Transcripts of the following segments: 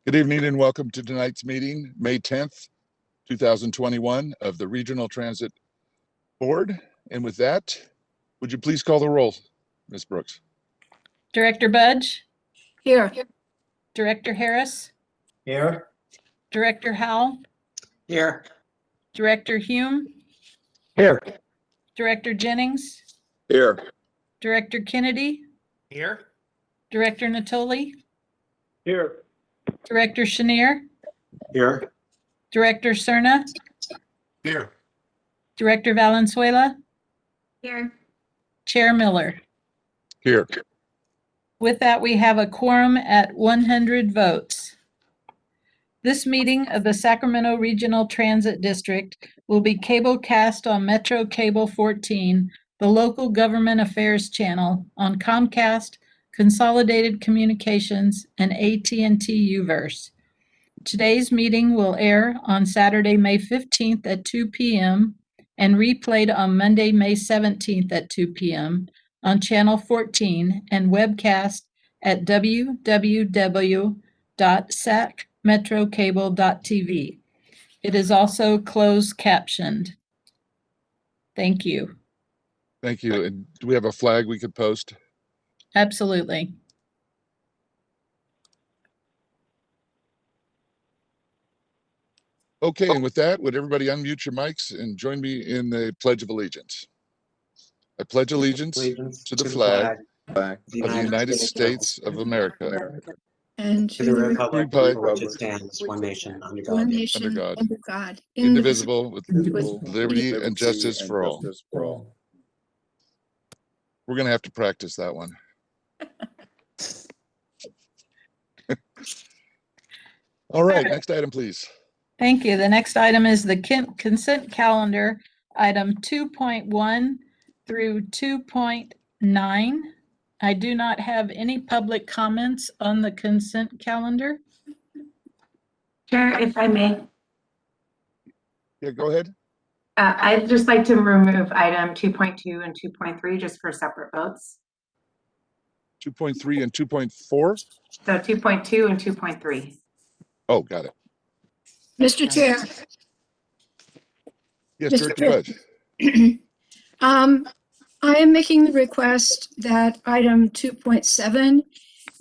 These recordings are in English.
Good evening and welcome to tonight's meeting, May 10th, 2021 of the Regional Transit Board. And with that, would you please call the roll, Ms. Brooks? Director Budge? Here. Director Harris? Here. Director Howell? Here. Director Hume? Here. Director Jennings? Here. Director Kennedy? Here. Director Natoli? Here. Director Chenier? Here. Director Cerna? Here. Director Valenzuela? Here. Chair Miller? Here. With that, we have a quorum at 100 votes. This meeting of the Sacramento Regional Transit District will be cablecast on Metro Cable 14, the local government affairs channel on Comcast, Consolidated Communications, and AT&T Uverse. Today's meeting will air on Saturday, May 15th at 2 p.m. and replayed on Monday, May 17th at 2 p.m. on Channel 14 and webcast at www.sacmetrocable.tv. It is also closed captioned. Thank you. Thank you. And do we have a flag we could post? Absolutely. Okay, and with that, would everybody unmute your mics and join me in the Pledge of Allegiance? I pledge allegiance to the flag of the United States of America And To the republic Republic for which it stands, one nation, under one God, nation under God, under God, indivisible, with indivisible, liberty and justice for all. We're going to have to practice that one. All right, next item, please. Thank you. The next item is the consent calendar, item 2.1 through 2.9. I do not have any public comments on the consent calendar. Chair, if I may, Yeah, go ahead. I'd just like to remove item 2.2 and 2.3 just for separate votes. 2.3 and 2.4. So 2.2 and 2.3. Oh, got it. Mr. Chair. Yes, Mr. Director Chair. Budge. I am making the request that item 2.7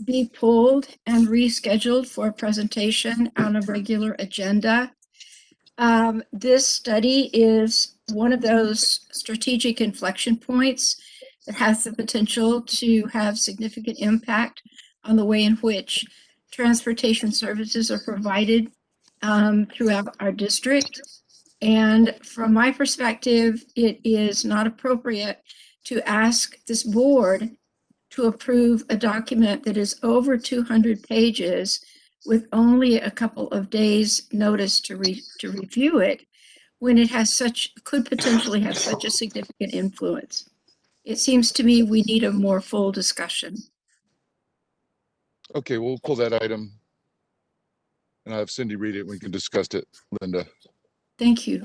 be pulled and rescheduled for a presentation on a regular agenda. This study is one of those strategic inflection points that has the potential to have significant impact on the way in which transportation services are provided throughout our district. And from my perspective, it is not appropriate to ask this board to approve a document that is over 200 pages with only a couple of days notice to review it when it has could potentially have such a significant influence. It seems to me we need a more full discussion. Okay, we'll pull that item and I'll have Cindy read it. We can discuss it, Linda. Thank you.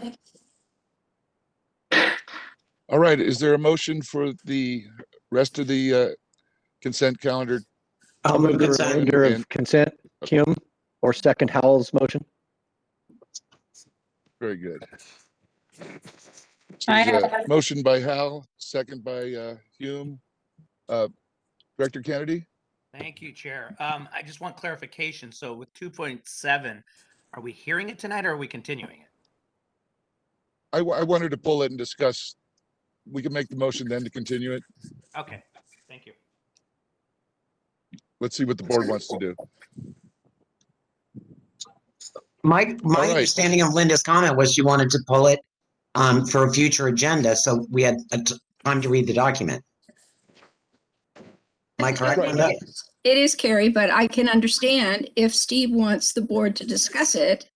All right, is there a motion for the rest of the consent calendar? I'll move the remainder And- of consent, Hume, or second Howell's motion. Very good. I There's a have- motion by Hal, second by Hume. Director Kennedy? Thank you, Chair. I just want clarification. So with 2.7, are we hearing it tonight or are we continuing it? I wanted to pull it and discuss. We can make the motion then to continue it. Okay, thank you. Let's see what the board wants to do. My All right. understanding of Linda's comment was she wanted to pull it for a future agenda, so we had time to read the document. Am I correct, Right. Linda? It is, Carrie, but I can understand if Steve wants the board to discuss it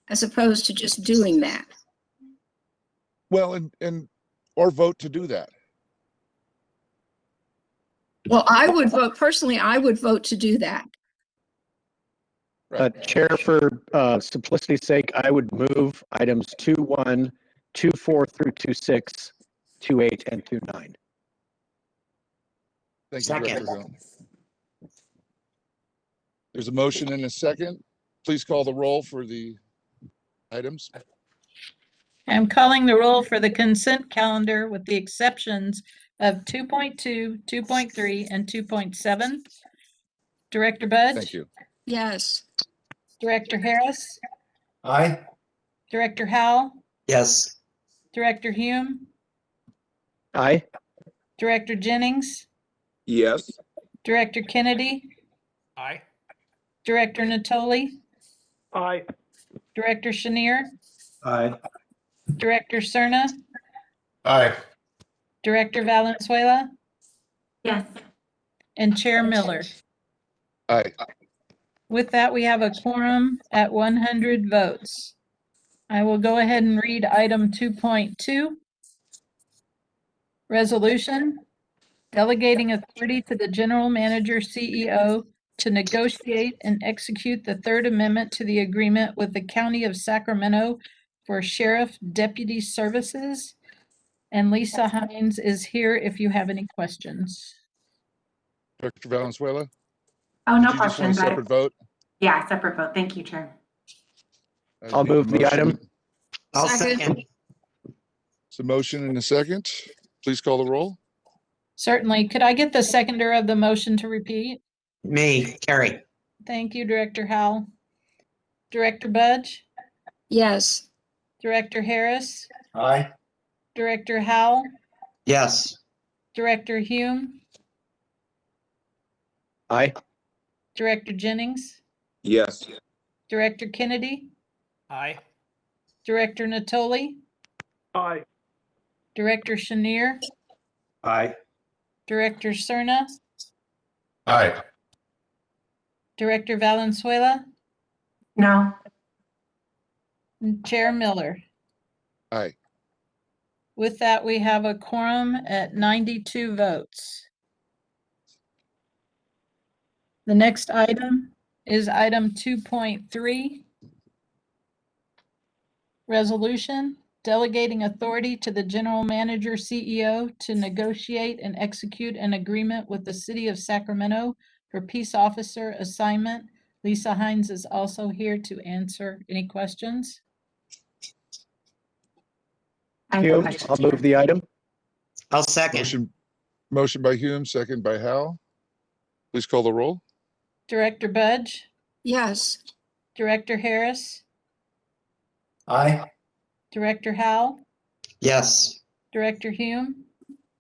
as opposed to just doing that. Well, and or vote to do that. Well, I would vote, personally, I would vote to do that. Right. Chair, for simplicity's sake, I would move items 2.1, 2.4 through 2.6, 2.8, and 2.9. Thank you, Second. Director Hill. There's a motion and a second. please call the roll for the items? I'm calling the roll for the consent calendar with the exceptions of 2.2, 2.3, and 2.7. Director Budge? Thank you. Yes. Director Harris? Aye. Director Howell? Yes. Director Hume? Aye. Director Jennings? Yes. Director Kennedy? Aye. Director Natoli? Aye. Director Chenier? Aye. Director Cerna? Aye. Director Valenzuela? Yes. And Chair Miller. Aye. With that, we have a quorum at 100 votes. I will go ahead and read item 2.2. Resolution delegating authority to the general manager CEO to negotiate and execute the Third Amendment to the agreement with the County of Sacramento for Sheriff Deputy Services. And Lisa Hines is here if you have any questions. Director Valenzuela? Oh, no Did you just want a questions. separate vote? Yeah, separate vote. Thank you, Chair. I I'll think move the item. I'll Second. second. It's a motion and a second. Please call the roll. Certainly. Could I get the seconder of the motion to repeat? Me, Carrie. Thank you, Director Howell. Director Budge? Yes. Director Harris? Aye. Director Howell? Yes. Director Hume? Aye. Director Jennings? Yes. Director Kennedy? Aye. Director Natoli? Aye. Director Chenier? Aye. Director Cerna? Aye. Director Valenzuela? No. And Chair Miller. Aye. With that, we have a quorum at 92 votes. The next item is item 2.3. Resolution delegating authority to the general manager CEO to negotiate and execute an agreement with the city of Sacramento for peace officer assignment. Lisa Hines is also here to answer any questions. I have Hume, no questions, I'll Chair. move the item. I'll second. Motion by Hume, second by Howell. Please call the roll. Director Budge, Yes. Director Harris, Aye. Director Howell, Yes. Director Hume,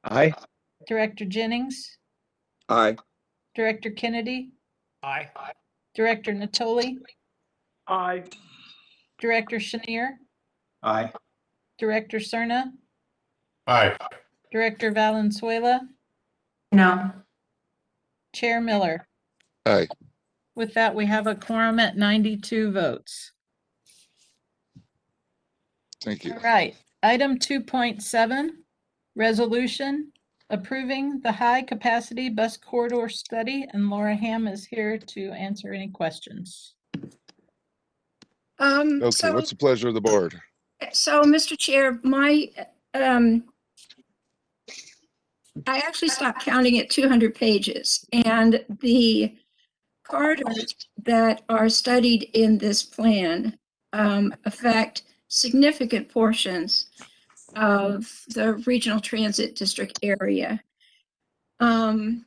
Aye. Director Jennings, Aye. Director Kennedy, Aye. Director Natoli, Aye. Director Chenier, Aye. Director Cerna, Aye. Director Valenzuela, No. Chair Miller. Aye. With that, we have a quorum at 92 votes. Thank you. All right, item 2.7, resolution approving the high-capacity bus corridor study, and Laura Ham is here to answer any questions. Okay, So, what's the pleasure of the board? Mr. Chair, I actually stopped counting at 200 pages, and the corridors that are studied in this plan affect significant portions of the regional transit district area. In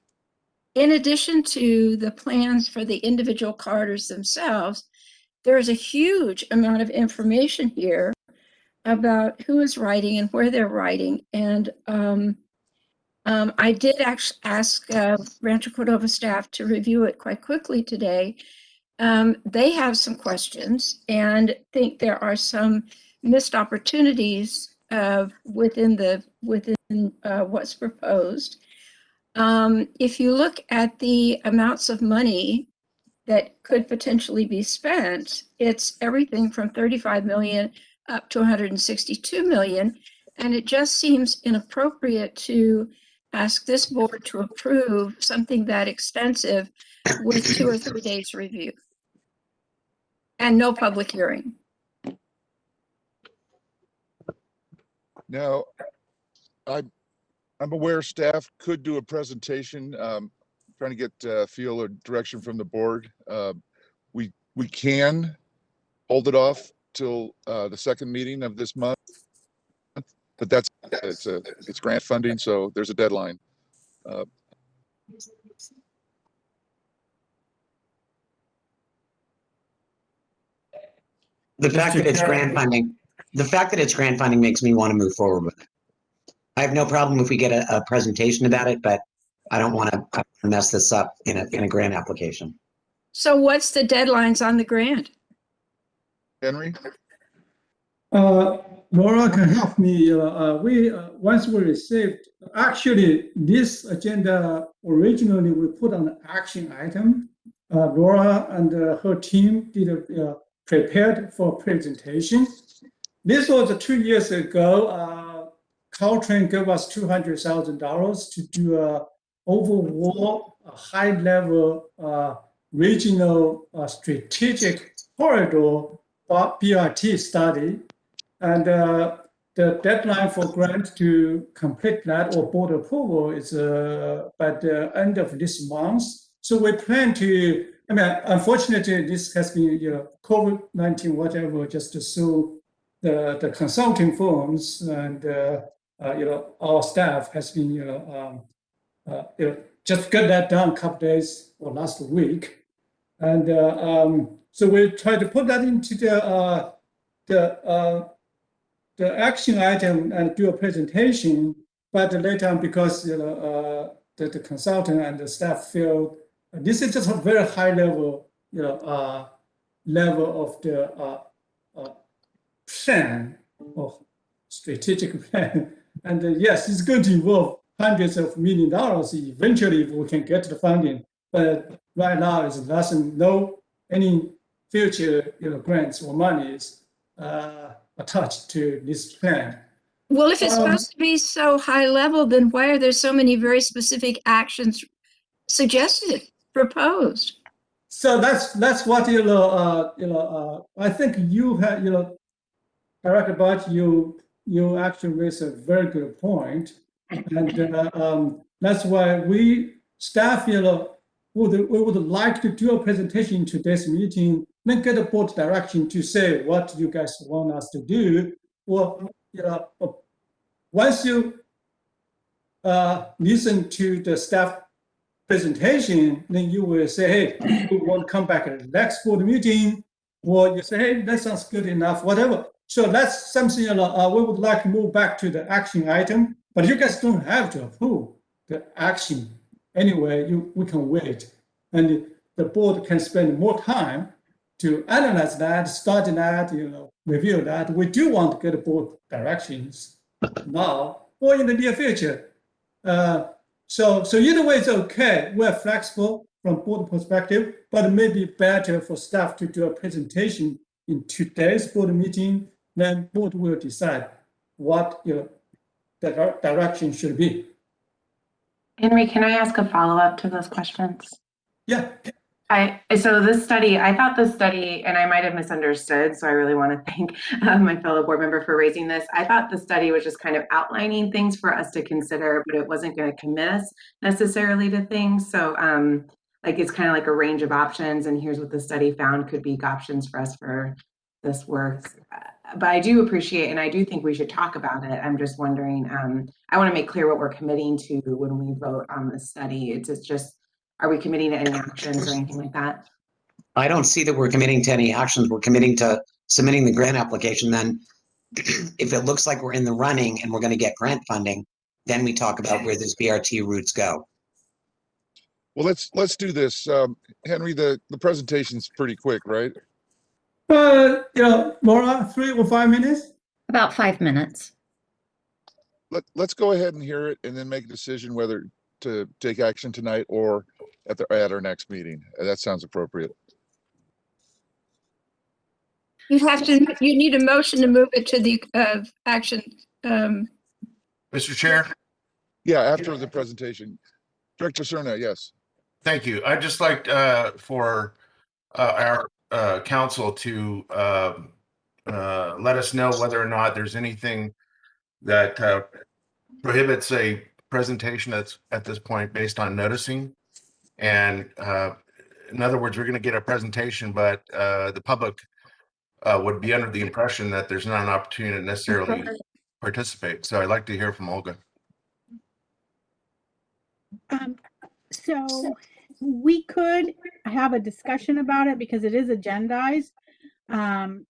addition to the plans for the individual corridors themselves, there is a huge amount of information here about who is writing and where they're writing. And I did actually ask Rancho Cordova staff to review it quite quickly today. They have some questions and think there are some missed opportunities within what's proposed. If you look at the amounts of money that could potentially be spent, it's everything from 35 million up to 162 million. And it just seems inappropriate to ask this board to approve something that extensive with 2 or 3 days review and no public hearing. Now, I'm aware staff could do a presentation, trying to get feel or direction from the board. We can hold it off till the second meeting of this month, but it's grant funding, so there's a deadline. The fact that it's grant funding, makes me want to move forward with it. I have no problem if we get a presentation about it, but I don't want to mess this up in a grant application. So what's the deadlines on the grant? Henry? Laura can help me. Once we received, actually, this agenda originally we put on an action item. Laura and her team prepared for presentation. This was 2 years ago. Caltrain gave us $200,000 to do a overall high-level regional strategic corridor BRT study. And the deadline for grant to complete that or board approval is by the end of this month. So we plan to, unfortunately, this has been, COVID-19, whatever, just to sue the consulting firms and, our staff has been, just got that done a couple days or last week. And so we try to put that into the action item and do a presentation, but later on, because the consultant and the staff feel this is just a very high level, level of the plan of strategic plan, and yes, it's going to involve hundreds of $millions eventually if we can get the funding. But right now, it doesn't know any future, grants or monies attached to this plan. Well, if it's supposed to be so high level, then why are there so many very specific actions suggested, proposed? So that's what I think you had, Director Budge, you actually raised a very good point, and that's why we staff, we would like to do a presentation in today's meeting, then get a board direction to say what you guys want us to do. Well, once you listen to the staff presentation, then you will say, hey, you want to come back at the next board meeting, or you say, hey, that sounds good enough, whatever. So that's something we would like to move back to the action item, but you guys don't have to approve the action. Anyway, we can wait, and the board can spend more time to analyze that, study that, review that. We do want to get board directions now or in the near future. So either way is okay. We're flexible from board perspective, but it may be better for staff to do a presentation in today's board meeting. Then board will decide what the direction should be. Henry, can I ask a follow-up to those questions? Yeah. So this study, I thought this study, and I might have misunderstood, so I really want to thank my fellow board member for raising this. I thought the study was just kind of outlining things for us to consider, but it wasn't going to commit us necessarily to things. So it's kind of like a range of options, and here's what the study found could be options for us for this work. But I do appreciate, and I do think we should talk about it. I'm just wondering, I want to make clear what we're committing to when we vote on this study. It's just, are we committing to any actions or anything like that? I don't see that we're committing to any actions. We're committing to submitting the grant application. Then if it looks like we're in the running and we're going to get grant funding, then we talk about where these BRT routes go. Well, let's do this. Henry, the presentation's pretty quick, right? Laura, 3 or 5 minutes? About 5 minutes. Let's go ahead and hear it and then make a decision whether to take action tonight or at our next meeting. That sounds appropriate. You need a motion to move it to the action. Mr. Chair? Yeah, after the presentation. Director Cerna, yes. Thank you. I'd just like for our council to let us know whether or not there's anything that prohibits a presentation that's at this point based on noticing. And in other words, we're going to get a presentation, but the public would be under the impression that there's not an opportunity to necessarily participate. So I'd like to hear from Olga. So we could have a discussion about it because it is agendized. And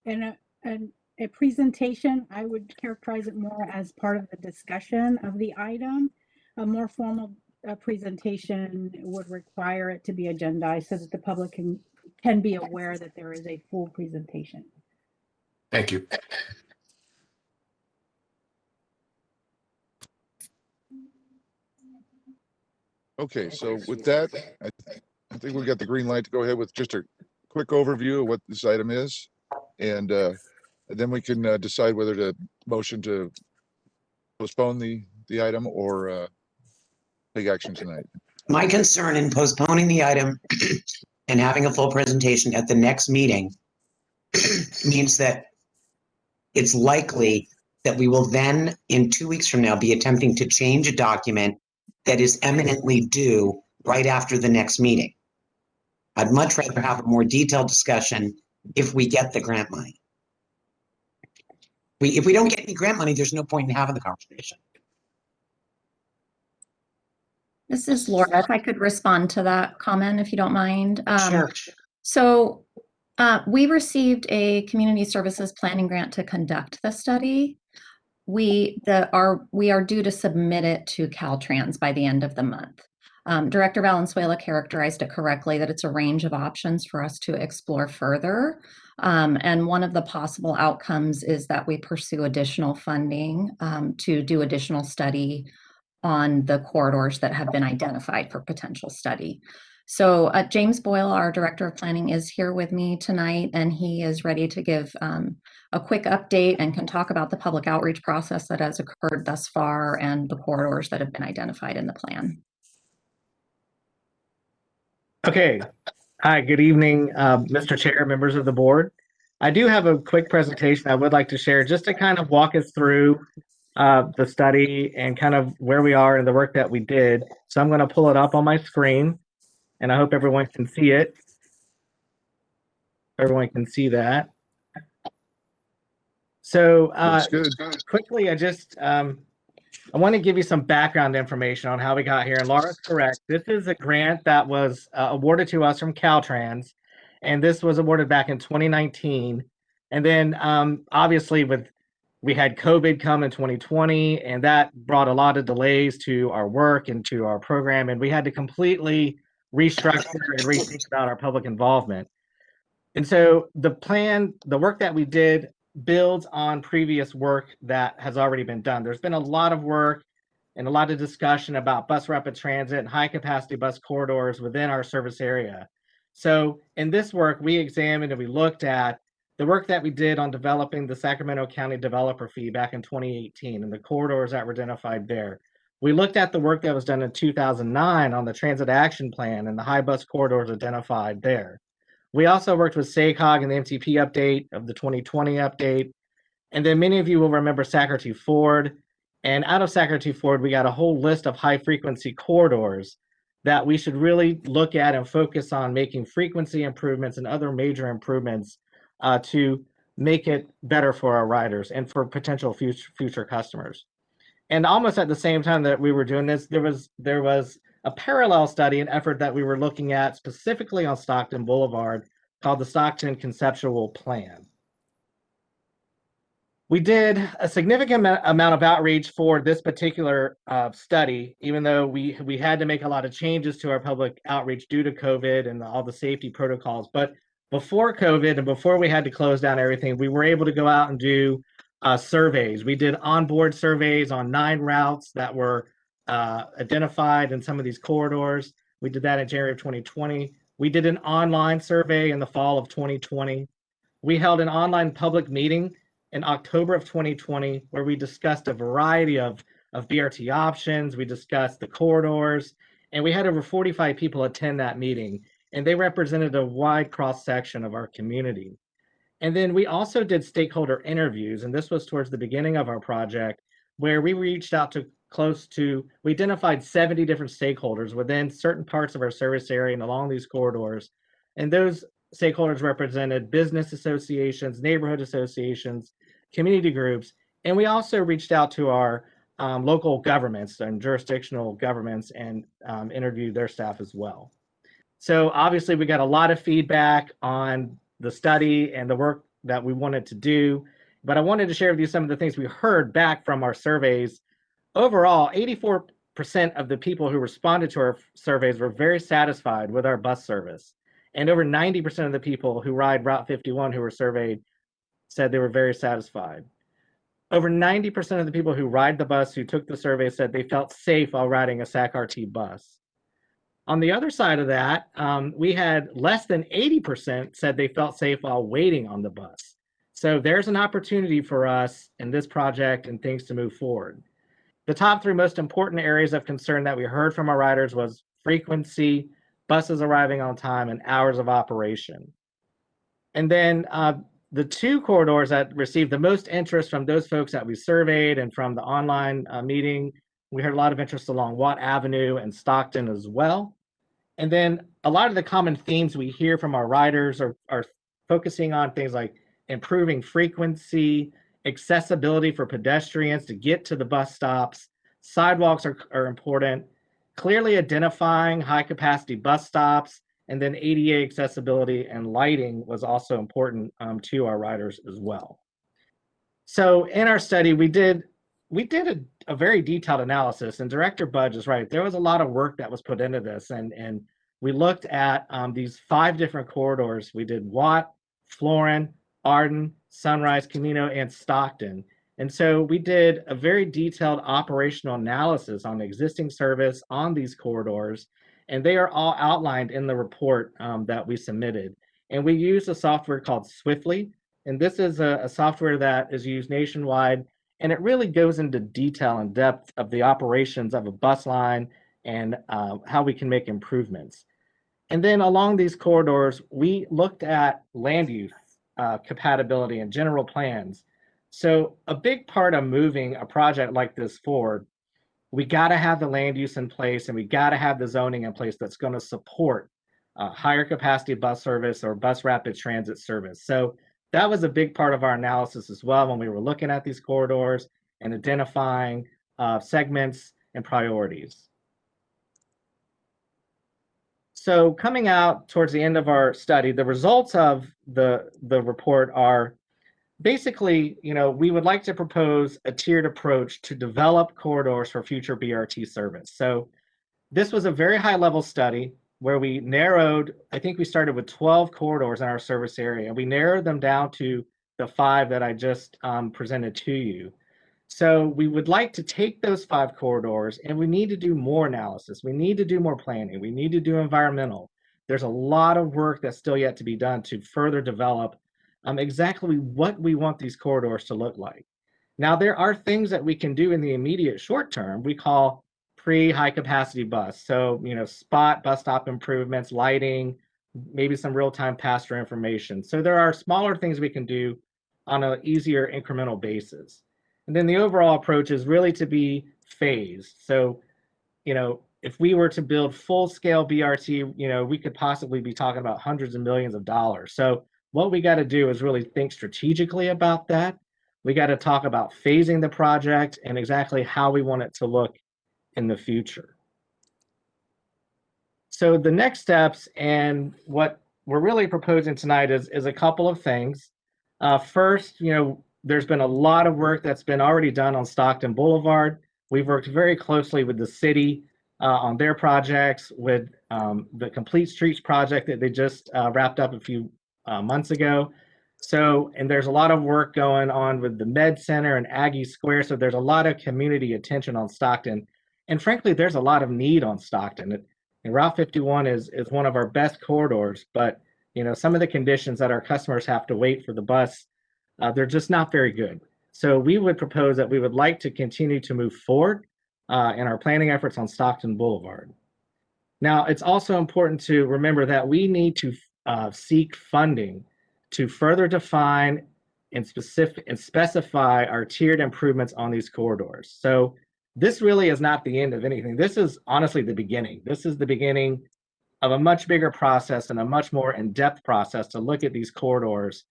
a presentation, I would characterize it more as part of the discussion of the item. A more formal presentation would require it to be agendized so that the public can be aware that there is a full presentation. Thank you. Okay, so with that, I think we got the green light to go ahead with just a quick overview of what this item is. And then we can decide whether to motion to postpone the item or take action tonight. My concern in postponing the item and having a full presentation at the next meeting means that it's likely that we will then, in 2 weeks from now, be attempting to change a document that is eminently due right after the next meeting. I'd much rather have a more detailed discussion if we get the grant money. If we don't get any grant money, there's no point in having the conversation. This is Laura. If I could respond to that comment, if you don't mind. Sure. So we received a community services planning grant to conduct the study. We are due to submit it to Caltrans by the end of the month. Director Valenzuela characterized it correctly, that it's a range of options for us to explore further. And one of the possible outcomes is that we pursue additional funding to do additional study on the corridors that have been identified for potential study. So James Boyle, our Director of Planning, is here with me tonight, and he is ready to give a quick update and can talk about the public outreach process that has occurred thus far and the corridors that have been identified in the plan. Okay. Hi, good evening, Mr. Chair, members of the board. I do have a quick presentation I would like to share just to kind of walk us through the study and kind of where we are in the work that we did. So I'm going to pull it up on my screen, and I hope everyone can see it. Everyone can see that. So quickly, I want to give you some background information on how we got here. And Laura's correct. This is a grant that was awarded to us from Caltrans, and this was awarded back in 2019. And then obviously we had COVID come in 2020, and that brought a lot of delays to our work and to our program, and we had to completely restructure and rethink about our public involvement. And so the work that we did builds on previous work that has already been done. There's been a lot of work and a lot of discussion about bus rapid transit and high capacity bus corridors within our service area. So in this work, we examined and we looked at the work that we did on developing the Sacramento County developer fee back in 2018 and the corridors that were identified there. We looked at the work that was done in 2009 on the transit action plan and the high bus corridors identified there. We also worked with SACOG and the MTP update of the 2020 update. And then many of you will remember Sacramento Ford. And out of Sacramento Ford, we got a whole list of high frequency corridors that we should really look at and focus on making frequency improvements and other major improvements to make it better for our riders and for potential future customers. And almost at the same time that we were doing this, there was a parallel study and effort that we were looking at specifically on Stockton Boulevard called the Stockton Conceptual Plan. We did a significant amount of outreach for this particular study, even though we had to make a lot of changes to our public outreach due to COVID and all the safety protocols. But before COVID and before we had to close down everything, we were able to go out and do surveys. We did onboard surveys on 9 routes that were identified in some of these corridors. We did that in January of 2020. We did an online survey in the fall of 2020. We held an online public meeting in October of 2020 where we discussed a variety of BRT options. We discussed the corridors, and we had over 45 people attend that meeting, and they represented a wide cross section of our community. And then we also did stakeholder interviews, and this was towards the beginning of our project, where we reached out to we identified 70 different stakeholders within certain parts of our service area and along these corridors And those stakeholders represented business associations, neighborhood associations, community groups, and we also reached out to our local governments and jurisdictional governments and interviewed their staff as well. So obviously we got a lot of feedback on the study and the work that we wanted to do, but I wanted to share with you some of the things we heard back from our surveys. Overall, 84% of the people who responded to our surveys were very satisfied with our bus service. And over 90% of the people who ride Route 51 who were surveyed said they were very satisfied. Over 90% of the people who ride the bus who took the survey said they felt safe while riding a SAC-RT bus. On the other side of that, we had less than 80% said they felt safe while waiting on the bus. So there's an opportunity for us in this project and things to move forward. The top three most important areas of concern that we heard from our riders was frequency, buses arriving on time, and hours of operation. And then the two corridors that received the most interest from those folks that we surveyed and from the online meeting, we heard a lot of interest along Watt Avenue and Stockton as well. And then a lot of the common themes we hear from our riders are focusing on things like improving frequency, accessibility for pedestrians to get to the bus stops, sidewalks are important, clearly identifying high capacity bus stops, and then ADA accessibility and lighting was also important to our riders as well. So in our study, we did a very detailed analysis, and Director Budge is right. There was a lot of work that was put into this, and we looked at these 5 different corridors. We did Watt, Florin, Arden, Sunrise, Camino, and Stockton. And so we did a very detailed operational analysis on the existing service on these corridors, and they are all outlined in the report that we submitted. And we used a software called Swiftly, and this is a software that is used nationwide, and it really goes into detail and depth of the operations of a bus line and how we can make improvements. And then along these corridors, we looked at land use compatibility and general plans. So a big part of moving a project like this forward, we got to have the land use in place, and we got to have the zoning in place that's going to support higher capacity bus service or bus rapid transit service. So that was a big part of our analysis as well when we were looking at these corridors and identifying segments and priorities. So coming out towards the end of our study, the results of the report are basically, we would like to propose a tiered approach to develop corridors for future BRT service. So this was a very high level study where we narrowed, I think we started with 12 corridors in our service area. We narrowed them down to the 5 that I just presented to you. So we would like to take those 5 corridors, and we need to do more analysis. We need to do more planning. We need to do environmental. There's a lot of work that's still yet to be done to further develop exactly what we want these corridors to look like. Now, there are things that we can do in the immediate short term we call pre-high capacity bus. So, spot bus stop improvements, lighting, maybe some real-time passenger information. So there are smaller things we can do on an easier incremental basis. And then the overall approach is really to be phased. So, if we were to build full-scale BRT, we could possibly be talking about hundreds of millions of dollars. So what we got to do is really think strategically about that. We got to talk about phasing the project and exactly how we want it to look in the future. So the next steps and what we're really proposing tonight is a couple of things. First, there's been a lot of work that's been already done on Stockton Boulevard. We've worked very closely with the city on their projects, with the Complete Streets project that they just wrapped up a few months ago. So, and there's a lot of work going on with the Med Center and Aggie Square. So there's a lot of community attention on Stockton. And frankly, there's a lot of need on Stockton. And Route 51 is one of our best corridors, but some of the conditions that our customers have to wait for the bus, they're just not very good. So we would propose that we would like to continue to move forward in our planning efforts on Stockton Boulevard. Now, it's also important to remember that we need to seek funding to further define and specify our tiered improvements on these corridors. So this really is not the end of anything. This is honestly the beginning. This is the beginning of a much bigger process and a much more in-depth process to look at these corridors,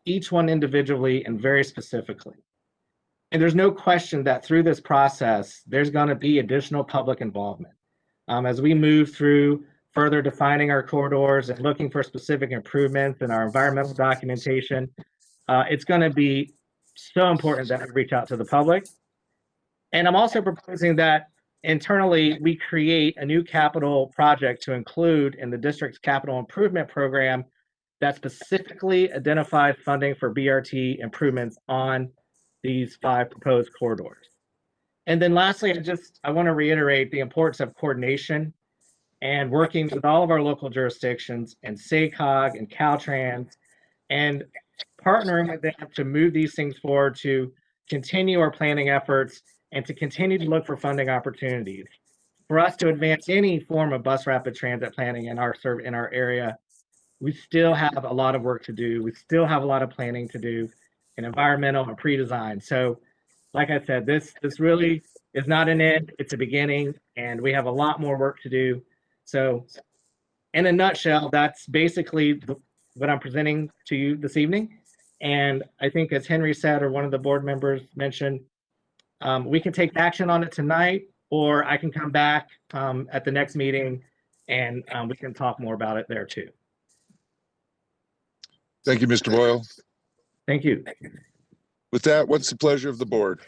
each one individually and very specifically. And there's no question that through this process, there's going to be additional public involvement. As we move through further defining our corridors and looking for specific improvements in our environmental documentation, it's going to be so important that we reach out to the public. And I'm also proposing that internally we create a new capital project to include in the district's capital improvement program that specifically identifies funding for BRT improvements on these 5 proposed corridors. And then lastly, I want to reiterate the importance of coordination and working with all of our local jurisdictions and SACOG and Caltrans and partnering with them to move these things forward, to continue our planning efforts and to continue to look for funding opportunities. For us to advance any form of bus rapid transit planning in our area, we still have a lot of work to do. We still have a lot of planning to do in environmental and pre-design. So like I said, this really is not an end, it's a beginning, and we have a lot more work to do. So in a nutshell, that's basically what I'm presenting to you this evening. And I think as Henry said, or one of the board members mentioned, we can take action on it tonight, or I can come back at the next meeting and we can talk more about it there too. Thank you, Mr. Boyle. Thank you. With that, what's the pleasure of the board?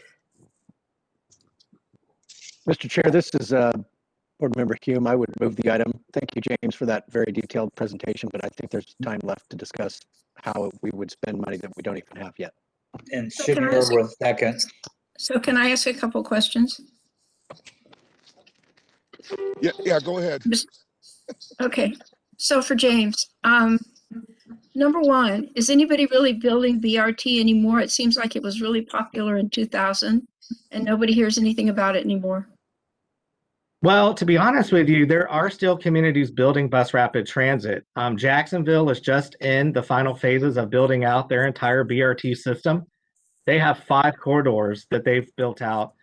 Mr. Chair, this is Board Member Hume. I would move the item. Thank you, James, for that very detailed presentation, but I think there's time left to discuss how we would spend money that we don't even have yet. And So can I Schittner ask- with second. So can I ask a couple questions? Yeah, go ahead. Okay, so for James, number one, is anybody really building BRT anymore? It seems like it was really popular in 2000 and nobody hears anything about it anymore. Well, to be honest with you, there are still communities building bus rapid transit. Jacksonville is just in the final phases of building out their entire BRT system. They have 5 corridors that they've built out.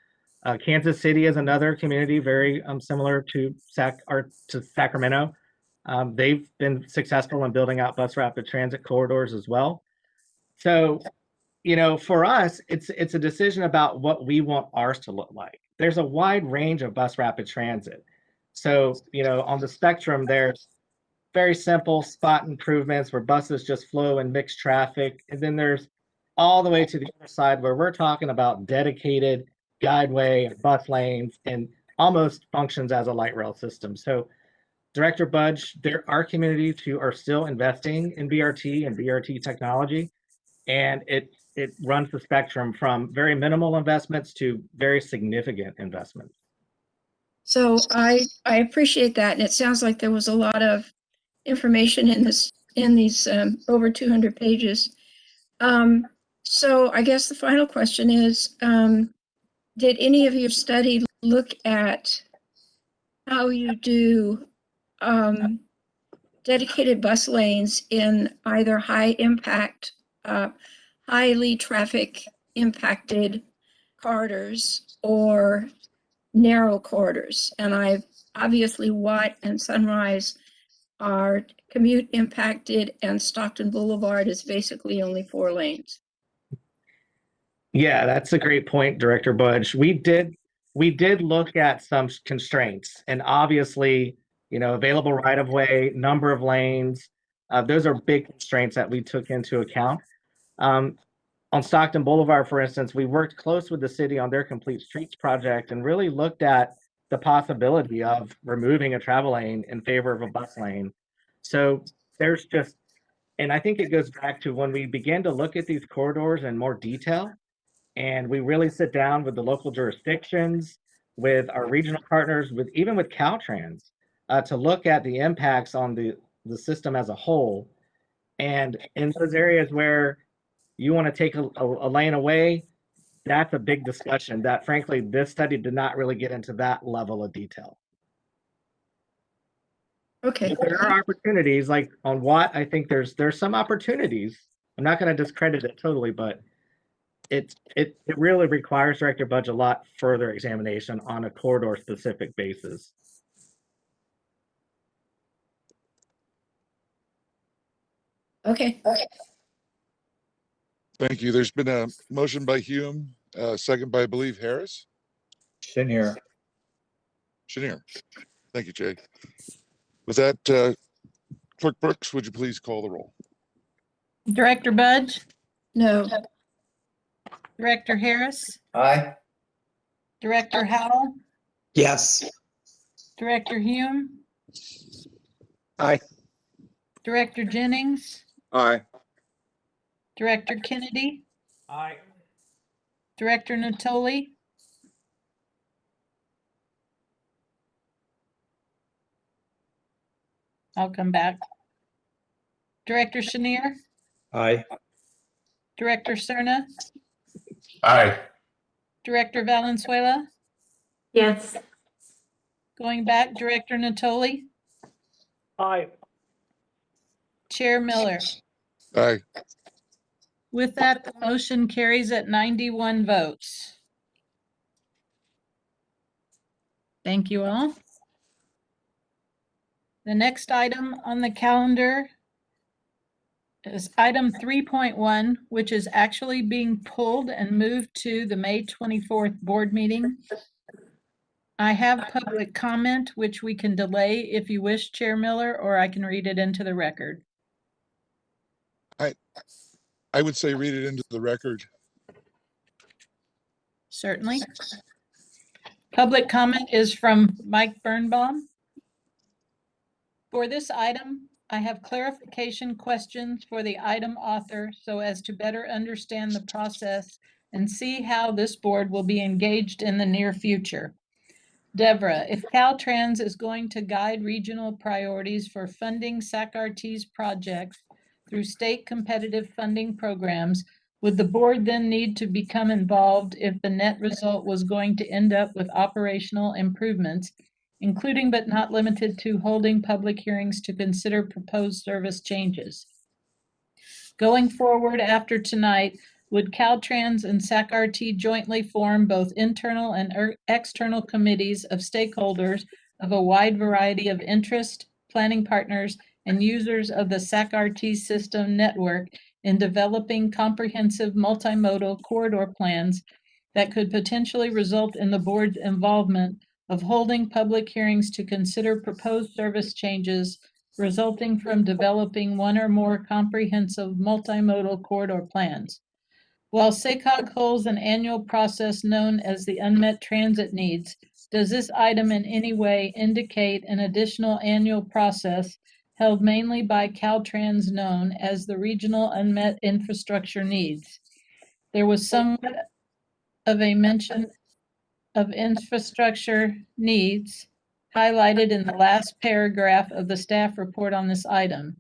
Kansas City is another community very similar to Sacramento. They've been successful in building out bus rapid transit corridors as well. So, for us, it's a decision about what we want ours to look like. There's a wide range of bus rapid transit. So, on the spectrum, there's very simple spot improvements where buses just flow in mixed traffic. And then there's all the way to the other side where we're talking about dedicated guideway and bus lanes and almost functions as a light rail system. So Director Budge, there are communities who are still investing in BRT and BRT technology, and it runs the spectrum from very minimal investments to very significant investments. So I appreciate that. And it sounds like there was a lot of information in these over 200 pages. So I guess the final question is, did any of your study look at how you do dedicated bus lanes in either high impact, highly traffic impacted corridors or narrow corridors? And obviously Watt and Sunrise are commute impacted, and Stockton Boulevard is basically only 4 lanes. Yeah, that's a great point, Director Budge. We did look at some constraints, and obviously, available right-of-way, number of lanes, those are big constraints that we took into account. On Stockton Boulevard, for instance, we worked close with the city on their Complete Streets project and really looked at the possibility of removing a travel lane in favor of a bus lane. So and I think it goes back to when we began to look at these corridors in more detail, and we really sit down with the local jurisdictions, with our regional partners, even with Caltrans, to look at the impacts on the system as a whole. And in those areas where you want to take a lane away, that's a big discussion that, frankly, this study did not really get into that level of detail. Okay. But there are opportunities, like on Watt, I think there's some opportunities. I'm not going to discredit it totally, but it really requires Director Budge a lot further examination on a corridor specific basis. Okay. Thank you. There's been a motion by Hume, second by, I believe, Harris. Chenier. Chenier. Thank you, Jay. With that, Clerk Brooks, would you please call the roll? Director Budge, No. Director Harris, Aye. Director Howell, Yes. Director Hume, Aye. Director Jennings, Aye. Director Kennedy, Aye. Director Natoli, I'll come back. Director Chenier, Aye. Director Cerna, Aye. Director Valenzuela, Yes. going back, Director Natoli, Aye. Chair Miller. Aye. With that, the motion carries at 91 votes. Thank you all. The next item on the calendar is item 3.1, which is actually being pulled and moved to the May 24th board meeting. I have public comment, which we can delay if you wish, Chair Miller, or I can read it into the record. I would say read it into the record. Certainly. Public comment is from Mike Birnbaum. For this item, I have clarification questions for the item author so as to better understand the process and see how this board will be engaged in the near future. Deborah, if Caltrans is going to guide regional priorities for funding SACRT's projects through state competitive funding programs, would the board then need to become involved if the net result was going to end up with operational improvements, including but not limited to holding public hearings to consider proposed service changes? Going forward after tonight, would Caltrans and SACRT jointly form both internal and external committees of stakeholders of a wide variety of interest, planning partners, and users of the SACRT system network in developing comprehensive multimodal corridor plans that could potentially result in the board's involvement of holding public hearings to consider proposed service changes resulting from developing one or more comprehensive multimodal corridor plans? While SACOG holds an annual process known as the Unmet Transit Needs, does this item in any way indicate an additional annual process held mainly by Caltrans known as the Regional Unmet Infrastructure Needs? There was somewhat of a mention of infrastructure needs highlighted in the last paragraph of the staff report on this item.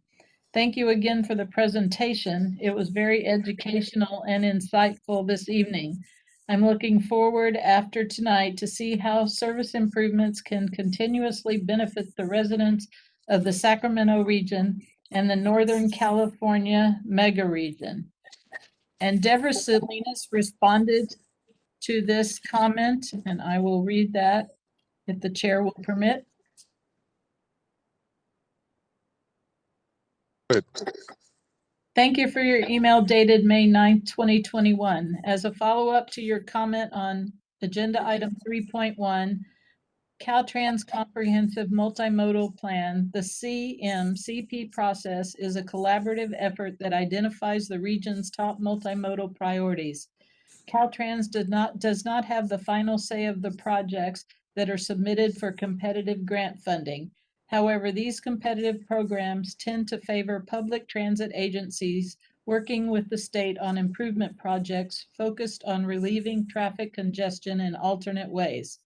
Thank you again for the presentation. It was very educational and insightful this evening. I'm looking forward after tonight to see how service improvements can continuously benefit the residents of the Sacramento region and the Northern California mega region. And Deborah Salinas responded to this comment, and I will read that if the chair will permit. Good. Thank you for your email dated May 9th, 2021. As a follow-up to your comment on agenda item 3.1, Caltrans Comprehensive Multimodal Plan, the CMCP process is a collaborative effort that identifies the region's top multimodal priorities. Caltrans does not have the final say of the projects that are submitted for competitive grant funding. However, these competitive programs tend to favor public transit agencies working with the state on improvement projects focused on relieving traffic congestion in alternate ways.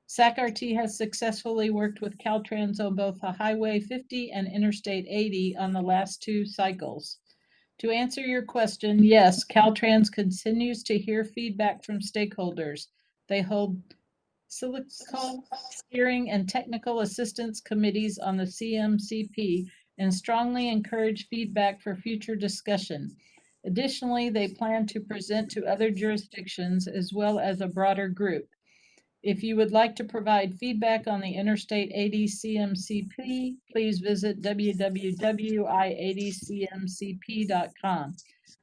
SACRT has successfully worked with Caltrans on both the Highway 50 and Interstate 80 on the last two cycles. To answer your question, yes, Caltrans continues to hear feedback from stakeholders. They hold steering and technical assistance committees on the CMCP and strongly encourage feedback for future discussion. Additionally, they plan to present to other jurisdictions as well as a broader group. If you would like to provide feedback on the Interstate 80 CMCP, please visit www.i80cmcp.com.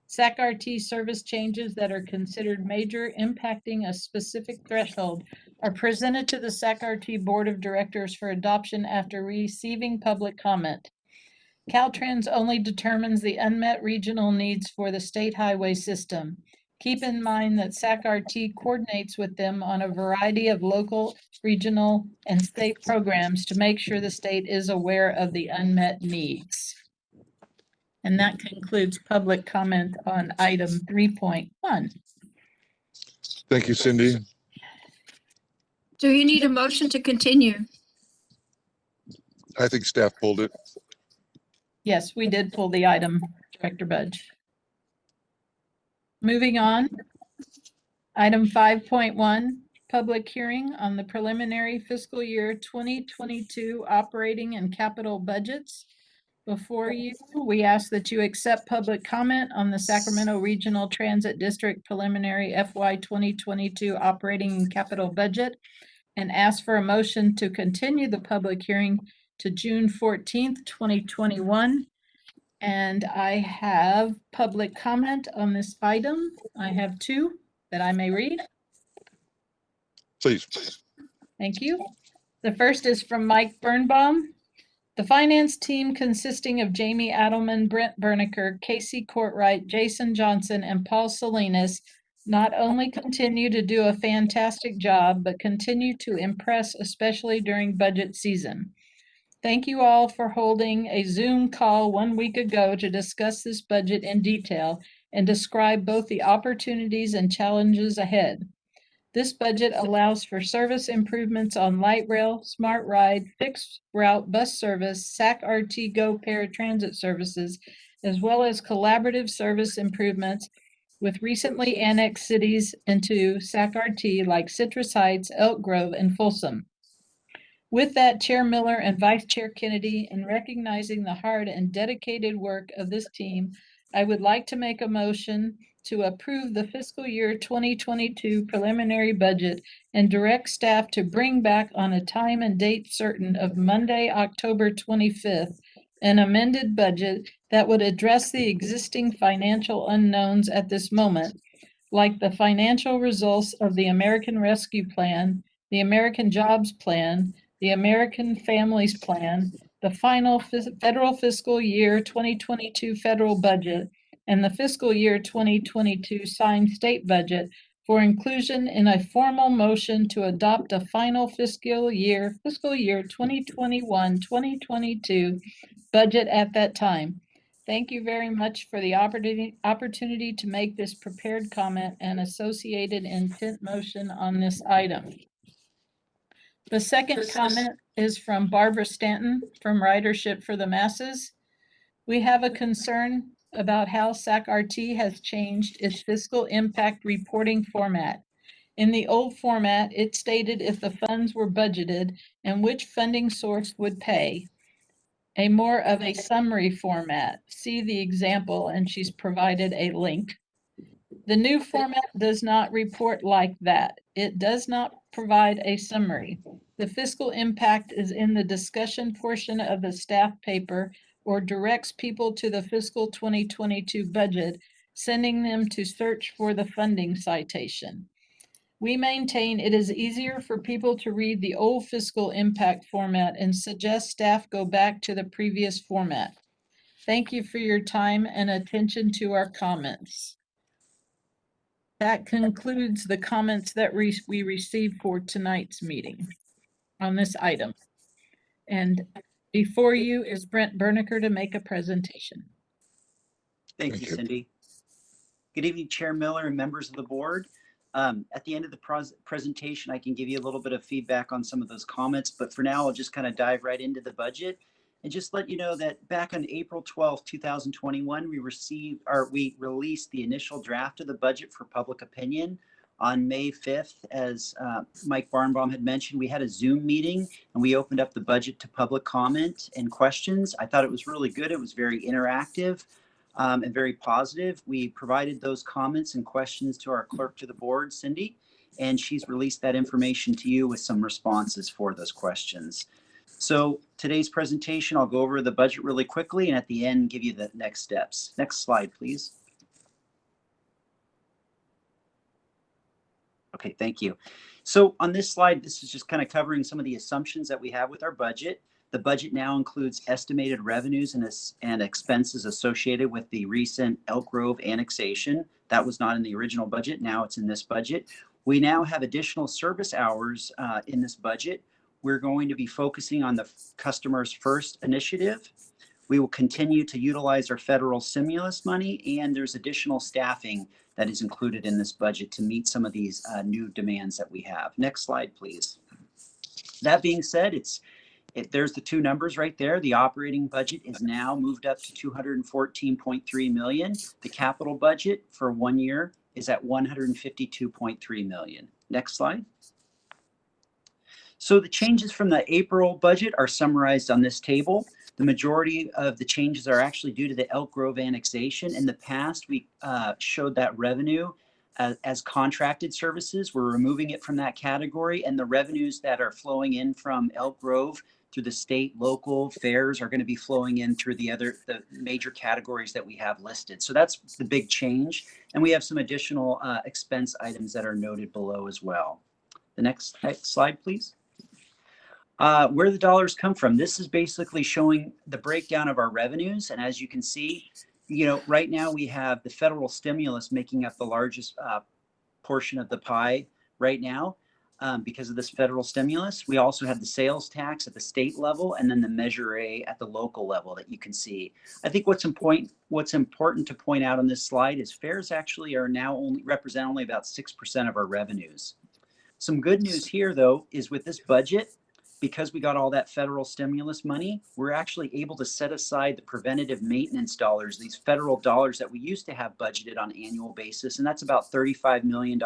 SAC-RT service changes that are considered major, impacting a specific threshold, are presented to the SAC-RT Board of Directors for adoption after receiving public comment. Caltrans only determines the unmet regional needs for the state highway system. Keep in mind that SAC-RT coordinates with them on a variety of local, regional, and state programs to make sure the state is aware of the unmet needs. And that concludes public comment on item 3.1. Thank you, Cindy. Do you need a motion to continue? I think staff pulled it. Yes, we did pull the item, Director Budge. Moving on. Item 5.1, public hearing on the preliminary fiscal year 2022 operating and capital budgets. Before you, we ask that you accept public comment on the Sacramento Regional Transit District preliminary FY 2022 operating and capital budget, and ask for a motion to continue the public hearing to June 14th, 2021. And I have public comment on this item. I have two that I may read. Please. Thank you. The first is from Mike Birnbaum. The finance team, consisting of Jamie Adelman, Brent Berniker, Casey Courtwright, Jason Johnson, and Paul Salinas, not only continue to do a fantastic job, but continue to impress, especially during budget season. Thank you all for holding a Zoom call 1 week ago to discuss this budget in detail and describe both the opportunities and challenges ahead. This budget allows for service improvements on light rail, smart ride, fixed route bus service, SAC-RT Go paratransit services, as well as collaborative service improvements with recently annexed cities into SAC-RT like Citrus Heights, Elk Grove, and Folsom. With that, Chair Miller and Vice Chair Kennedy, in recognizing the hard and dedicated work of this team, I would like to make a motion to approve the fiscal year 2022 preliminary budget and direct staff to bring back on a time and date certain of Monday, October 25th, an amended budget that would address the existing financial unknowns at this moment, like the financial results of the American Rescue Plan, the American Jobs Plan, the American Families Plan, the final federal fiscal year 2022 federal budget, and the fiscal year 2022 signed state budget for inclusion in a formal motion to adopt a final fiscal year 2021-2022 budget at that time. Thank you very much for the opportunity to make this prepared comment and associated intent motion on this item. The second comment is from Barbara Stanton from Ridership for the Masses. We have a concern about how SAC-RT has changed its fiscal impact reporting format. In the old format, it stated if the funds were budgeted and which funding source would pay. A more of a summary format. See the example, and she's provided a link. The new format does not report like that. It does not provide a summary. The fiscal impact is in the discussion portion of the staff paper or directs people to the fiscal 2022 budget, sending them to search for the funding citation. We maintain it is easier for people to read the old fiscal impact format and suggest staff go back to the previous format. Thank you for your time and attention to our comments. That concludes the comments that we received for tonight's meeting on this item. And before you is Brent Berniker to make a presentation. Thank you, Cindy. Good evening, Chair Miller and members of the board. At the end of the presentation, I can give you a little bit of feedback on some of those comments, but for now, I'll just kind of dive right into the budget and just let you know that back on April 12th, 2021, we released the initial draft of the budget for public opinion. On May 5th, as Mike Birnbaum had mentioned, we had a Zoom meeting and we opened up the budget to public comment and questions. I thought it was really good. It was very interactive and very positive. We provided those comments and questions to our clerk to the board, Cindy, and she's released that information to you with some responses for those questions. So today's presentation, I'll go over the budget really quickly and at the end give you the next steps. Next slide, please. Okay, thank you. So on this slide, this is just kind of covering some of the assumptions that we have with our budget. The budget now includes estimated revenues and expenses associated with the recent Elk Grove annexation. That was not in the original budget. Now it's in this budget. We now have additional service hours in this budget. We're going to be focusing on the Customers First initiative. We will continue to utilize our federal stimulus money, and there's additional staffing that is included in this budget to meet some of these new demands that we have. Next slide, please. That being said, there's the two numbers right there. The operating budget is now moved up to $214.3 million. The capital budget for 1 year is at $152.3 million. Next slide. So the changes from the April budget are summarized on this table. The majority of the changes are actually due to the Elk Grove annexation. In the past, we showed that revenue as contracted services. We're removing it from that category, and the revenues that are flowing in from Elk Grove through the state, local fairs are going to be flowing in through the major categories that we have listed. So that's the big change. And we have some additional expense items that are noted below as well. The next slide, please. Where the dollars come from. This is basically showing the breakdown of our revenues. And as you can see, right now we have the federal stimulus making up the largest portion of the pie right now because of this federal stimulus. We also have the sales tax at the state level and then the Measure A at the local level that you can see. I think what's important to point out on this slide is fairs actually are now represent only about 6% of our revenues. Some good news here, though, is with this budget, because we got all that federal stimulus money, we're actually able to set aside the preventative maintenance dollars, these federal dollars that we used to have budgeted on an annual basis, and that's about $35 million.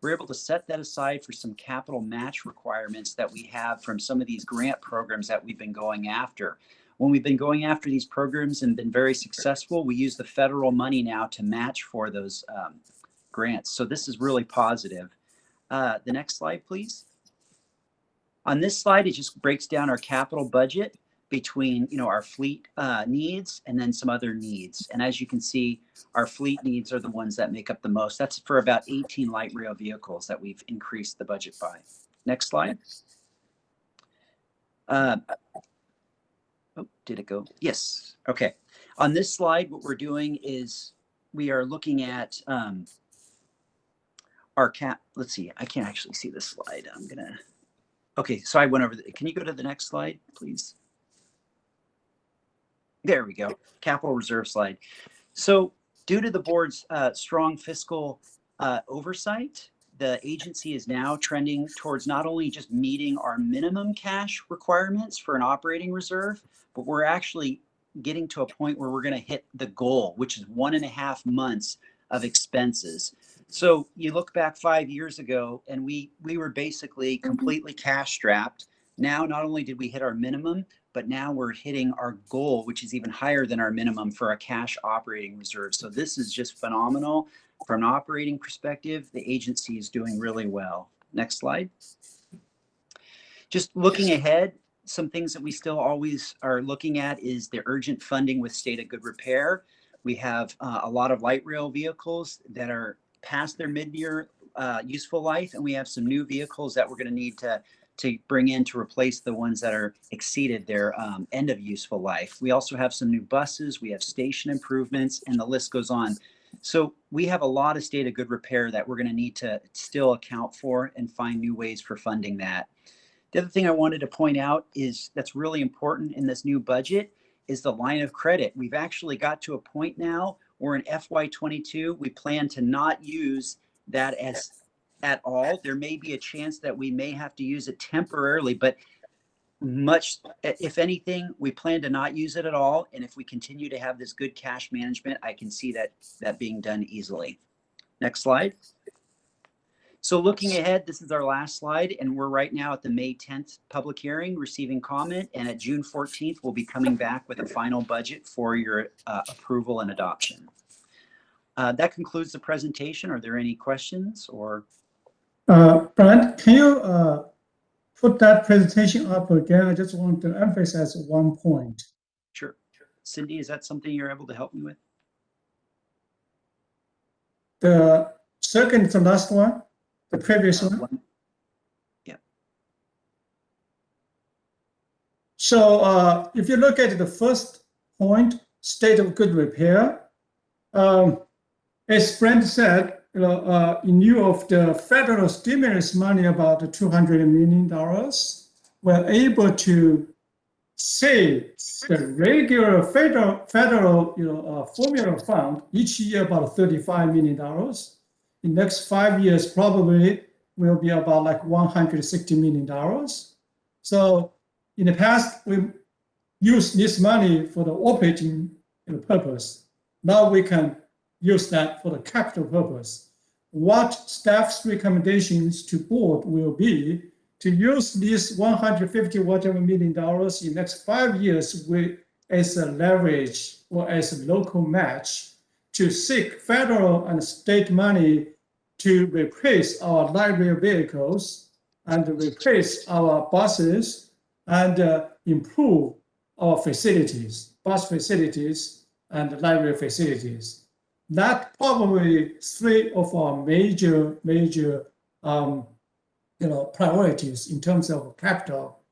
We're able to set that aside for some capital match requirements that we have from some of these grant programs that we've been going after. When we've been going after these programs and been very successful, we use the federal money now to match for those grants. So this is really positive. The next slide, please. On this slide, it just breaks down our capital budget between our fleet needs and then some other needs. And as you can see, our fleet needs are the ones that make up the most. That's for about 18 light rail vehicles that we've increased the budget by. Next slide. Oh, did it go? Yes. Okay. On this slide, what we're doing is we are looking at our let's see, I can't actually see this slide. Okay, so I went over can you go to the next slide, please? There we go, capital reserve slide. So due to the board's strong fiscal oversight, the agency is now trending towards not only just meeting our minimum cash requirements for an operating reserve, but we're actually getting to a point where we're going to hit the goal, which is 1.5 months of expenses. So you look back 5 years ago and we were basically completely cash strapped. Now, not only did we hit our minimum, but now we're hitting our goal, which is even higher than our minimum for a cash operating reserve. So this is just phenomenal. From an operating perspective, the agency is doing really well. Next slide. Just looking ahead, some things that we still always are looking at is the urgent funding with state of good repair. We have a lot of light rail vehicles that are past their mid-year useful life, and we have some new vehicles that we're going to need to bring in to replace the ones that are exceeded their end of useful life. We also have some new buses, we have station improvements, and the list goes on. So we have a lot of state of good repair that we're going to need to still account for and find new ways for funding that. The other thing I wanted to point out is that's really important in this new budget is the line of credit. We've actually got to a point now where in FY22, we plan to not use that at all. There may be a chance that we may have to use it temporarily, but if anything, we plan to not use it at all. And if we continue to have this good cash management, I can see that being done easily. Next slide. So looking ahead, this is our last slide, and we're right now at the May 10th public hearing, receiving comment, and at June 14th, we'll be coming back with a final budget for your approval and adoption. That concludes the presentation. Are there any questions or? Brent, can you put that presentation up again? I just want to emphasize one point. Sure. Cindy, is that something you're able to help me with? The second to last one, the previous one. Yeah. So if you look at the first point, state of good repair, as Brent said, in lieu of the federal stimulus money, about $200 million, we're able to save the regular federal formula fund each year about $35 million. In the next 5 years, probably will be about like $160 million. So in the past, we used this money for the operating purpose. Now we can use that for the capital purpose. What staff's recommendations to board will be to use this $150 whatever million in next 5 years as a leverage or as a local match to seek federal and state money to replace our light rail vehicles and replace our buses and improve our facilities, bus facilities and light rail facilities. That probably 3 of our major priorities in terms of capital,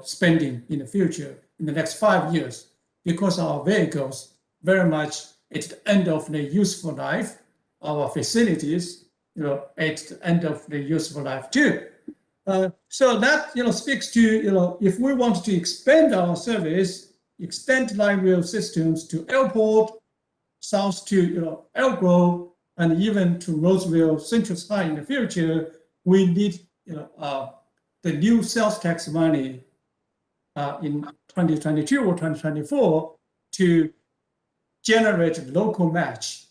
spending in the future in the next 5 years, because our vehicles very much at the end of the useful life, our facilities, at the end of the useful life too. So that speaks to if we want to expand our service, extend light rail systems to airport, south to Elk Grove, and even to Roseville, Central High in the future, we need the new sales tax money in 2022 or 2024 to generate local match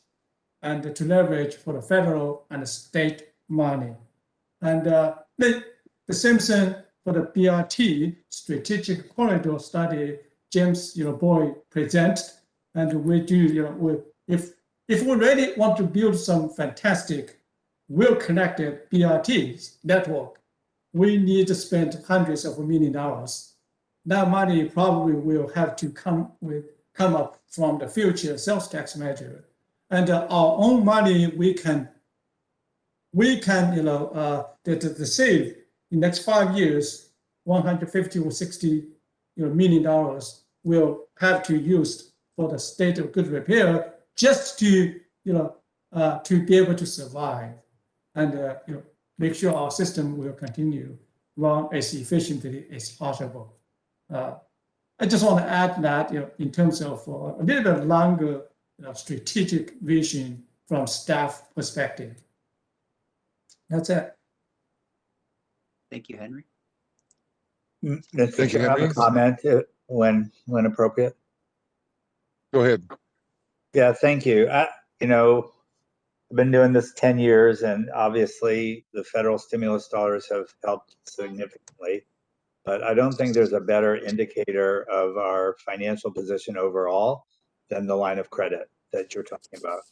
and to leverage for the federal and state money. And the same thing for the BRT strategic corridor study James Boyd presented, and we do if we really want to build some fantastic, well-connected BRT network, we need to spend hundreds of $millions of dollars. That money probably will have to come up from the future sales tax measure, and our own money we can save in next 5 years, $150 or $60 million will have to use for the state of good repair just to be able to survive and make sure our system will continue run as efficiently as possible. I just want to add that in terms of a little bit longer strategic vision from staff perspective. That's it. Thank you, Henry. Thank you, I have Henry. a comment when appropriate. Go ahead. Yeah, thank you. I've been doing this 10 years, and obviously the federal stimulus dollars have helped significantly. But I don't think there's a better indicator of our financial position overall than the line of credit that you're talking about.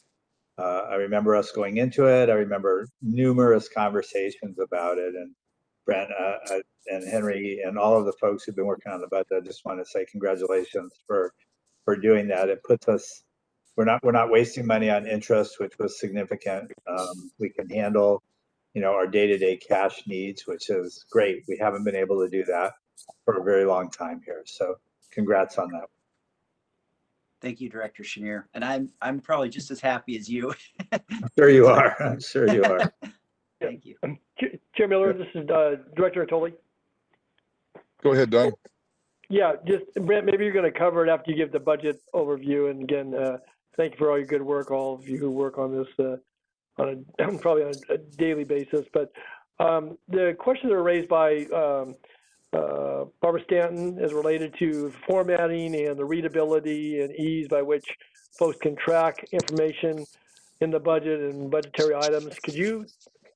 I remember us going into it. I remember numerous conversations about it. And Brent and Henry and all of the folks who've been working on the budget, I just want to say congratulations for doing that. It puts us, we're not wasting money on interest, which was significant. We can handle, our day-to-day cash needs, which is great. We haven't been able to do that for a very long time here. So congrats on that. Thank you, Director Chenier. And I'm probably just as happy as you. I'm sure you are. I'm sure you are. Thank you. Chair Miller, this is Director Antoli. Go ahead, Don. Yeah, just Brent, maybe you're going to cover it after you give the budget overview. And again, thank you for all your good work, all of you who work on this probably on a daily basis. But the questions that are raised by Barbara Stanton is related to formatting and the readability and ease by which folks can track information in the budget and budgetary items. Could you